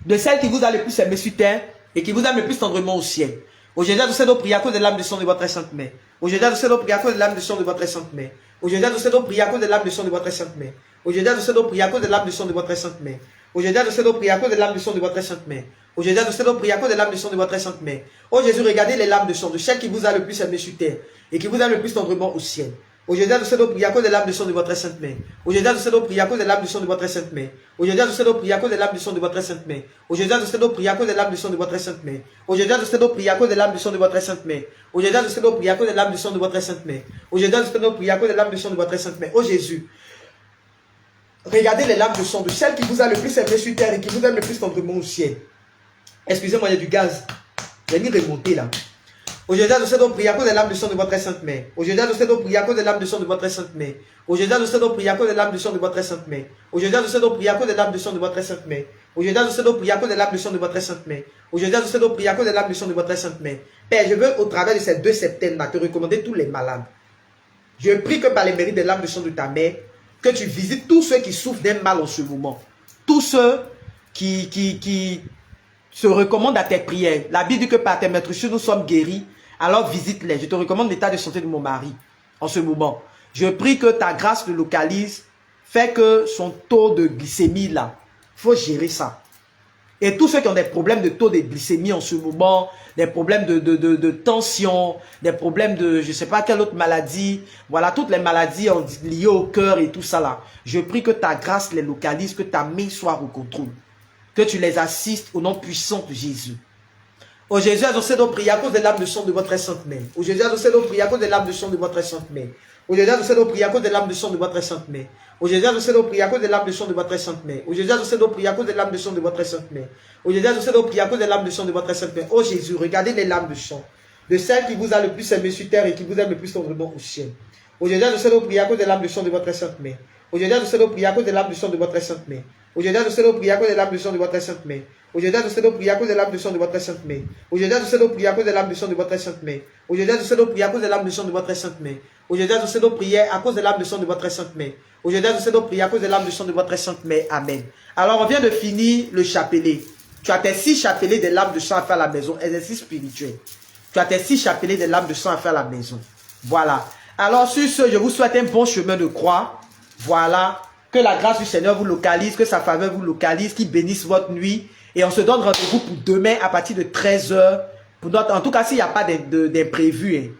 De celle qui vous a le plus aimé sur terre et qui vous aime le plus tendrement au ciel. Oh Jésus, je nos prières à cause des larmes de sang de votre sainte main. Oh Jésus, je nos prières à cause des larmes de sang de votre sainte main. Oh Jésus, je nos prières à cause des larmes de sang de votre sainte main. Oh Jésus, je nos prières à cause des larmes de sang de votre sainte main. Oh Jésus, je nos prières à cause des larmes de sang de votre sainte main. Oh Jésus, je nos prières à cause des larmes de sang de votre sainte main. Oh Jésus, regardez les larmes de sang de celle qui vous a le plus aimé sur terre et qui vous a le plus tendrement au ciel. Oh Jésus, je nos prières à cause des larmes de sang de votre sainte main. Oh Jésus, je nos prières à cause des larmes de sang de votre sainte main. Oh Jésus, je nos prières à cause des larmes de sang de votre sainte main. Oh Jésus, je nos prières à cause des larmes de sang de votre sainte main. Oh Jésus, je nos prières à cause des larmes de sang de votre sainte main. Oh Jésus, je nos prières à cause des larmes de sang de votre sainte main. Oh Jésus, je nos prières à cause des larmes de sang de votre sainte main. Oh Jésus, regardez les larmes de sang de celle qui vous a le plus aimé sur terre et qui vous aime le plus tendrement au ciel. Excusez-moi, il y a du gaz. J'ai mis remonter là. Au Jésus, je sais donc prier à cause des larmes de sang de votre sainte main. Au Jésus, je sais donc prier à cause des larmes de sang de votre sainte main. Au Jésus, je sais donc prier à cause des larmes de sang de votre sainte main. Au Jésus, je sais donc prier à cause des larmes de sang de votre sainte main. Au Jésus, je sais donc prier à cause des larmes de sang de votre sainte main. Au Jésus, je sais donc prier à cause des larmes de sang de votre sainte main. Père, je veux au travers de ces 2 septembre te recommander tous les malades. Je prie que par les mérites des larmes de sang de ta mère, que tu visites tous ceux qui souffrent d'un mal en ce moment. Tous ceux qui se recommandent à tes prières. La Bible dit que par tes maîtres nous sommes guéris. Alors visite-les. Je te recommande l'état de santé de mon mari en ce moment. Je prie que ta grâce le localise. Fait que son taux de glycémie là, il faut gérer ça. Et tous ceux qui ont des problèmes de taux de glycémie en ce moment, des problèmes de tension, des problèmes de je ne sais pas quelle autre maladie, voilà, toutes les maladies liées au cœur et tout ça là. Je prie que ta grâce les localise, que ta main soit au contrôle. Que tu les assistes au nom puissant de Jésus. Oh Jésus, annoncez nos prières à cause des larmes de sang de votre sainte main. Oh Jésus, annoncez nos prières à cause des larmes de sang de votre sainte main. Oh Jésus, annoncez nos prières à cause des larmes de sang de votre sainte main. Oh Jésus, annoncez nos prières à cause des larmes de sang de votre sainte main. Oh Jésus, annoncez nos prières à cause des larmes de sang de votre sainte main. Oh Jésus, annoncez nos prières à cause des larmes de sang de votre sainte main. Oh Jésus, regardez les larmes de sang de celle qui vous a le plus aimé sur terre et qui vous aime le plus tendrement au ciel. Oh Jésus, annoncez nos prières à cause des larmes de sang de votre sainte main. Oh Jésus, annoncez nos prières à cause des larmes de sang de votre sainte main. Oh Jésus, annoncez nos prières à cause des larmes de sang de votre sainte main. Au Jésus, annoncez nos prières à cause des larmes de sang de votre sainte main. Au Jésus, annoncez nos prières à cause des larmes de sang de votre sainte main. Au Jésus, annoncez nos prières à cause des larmes de sang de votre sainte main. Au Jésus, annoncez nos prières à cause des larmes de sang de votre sainte main. Au Jésus, annoncez nos prières à cause des larmes de sang de votre sainte main. Amen. Alors, on vient de finir le chapelet. Tu as tes 6 chapelets des larmes de sang à faire à la maison. Exercice spirituel. Tu as tes 6 chapelets des larmes de sang à faire à la maison. Voilà. Alors, sur ce, je vous souhaite un bon chemin de croix. Voilà. Que la grâce du Seigneur vous localise, que sa faveur vous localise, qu'il bénisse votre nuit. Et on se donne rendez-vous pour demain à partir de 13 h. En tout cas, s'il n'y a pas d'imprévu. Hein.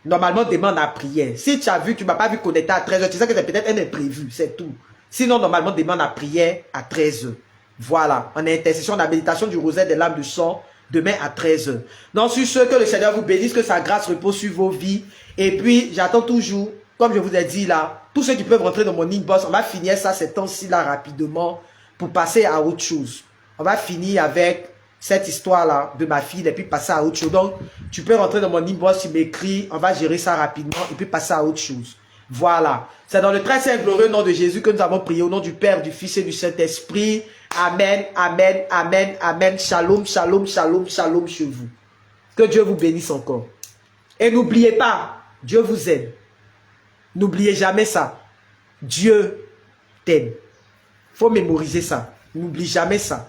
Normalement, demande à prière. Si tu as vu, tu ne m'as pas vu connecter à 13 h, tu sais que c'est peut-être un imprévu, c'est tout. Sinon, normalement, demande à prière à 13 h. Voilà. On a intercession, la méditation du rosaire des larmes de sang, demain à 13 h. Donc, sur ce, que le Seigneur vous bénisse, que sa grâce repose sur vos vies. Et puis, j'attends toujours, comme je vous ai dit là, tous ceux qui peuvent rentrer dans mon inbox, on va finir ça ces temps-ci là rapidement pour passer à autre chose. On va finir avec cette histoire-là de ma fille et puis passer à autre chose. Donc, tu peux rentrer dans mon inbox, tu m'écris, on va gérer ça rapidement et puis passer à autre chose. Voilà. C'est dans le très saint et glorieux nom de Jésus que nous avons prié au nom du Père, du Fils et du Saint-Esprit. Amen, amen, amen, amen. Shalom, shalom, shalom, shalom chez vous. Que Dieu vous bénisse encore. Et n'oubliez pas, Dieu vous aime. N'oubliez jamais ça. Dieu t'aime. Il faut mémoriser ça. N'oublie jamais ça.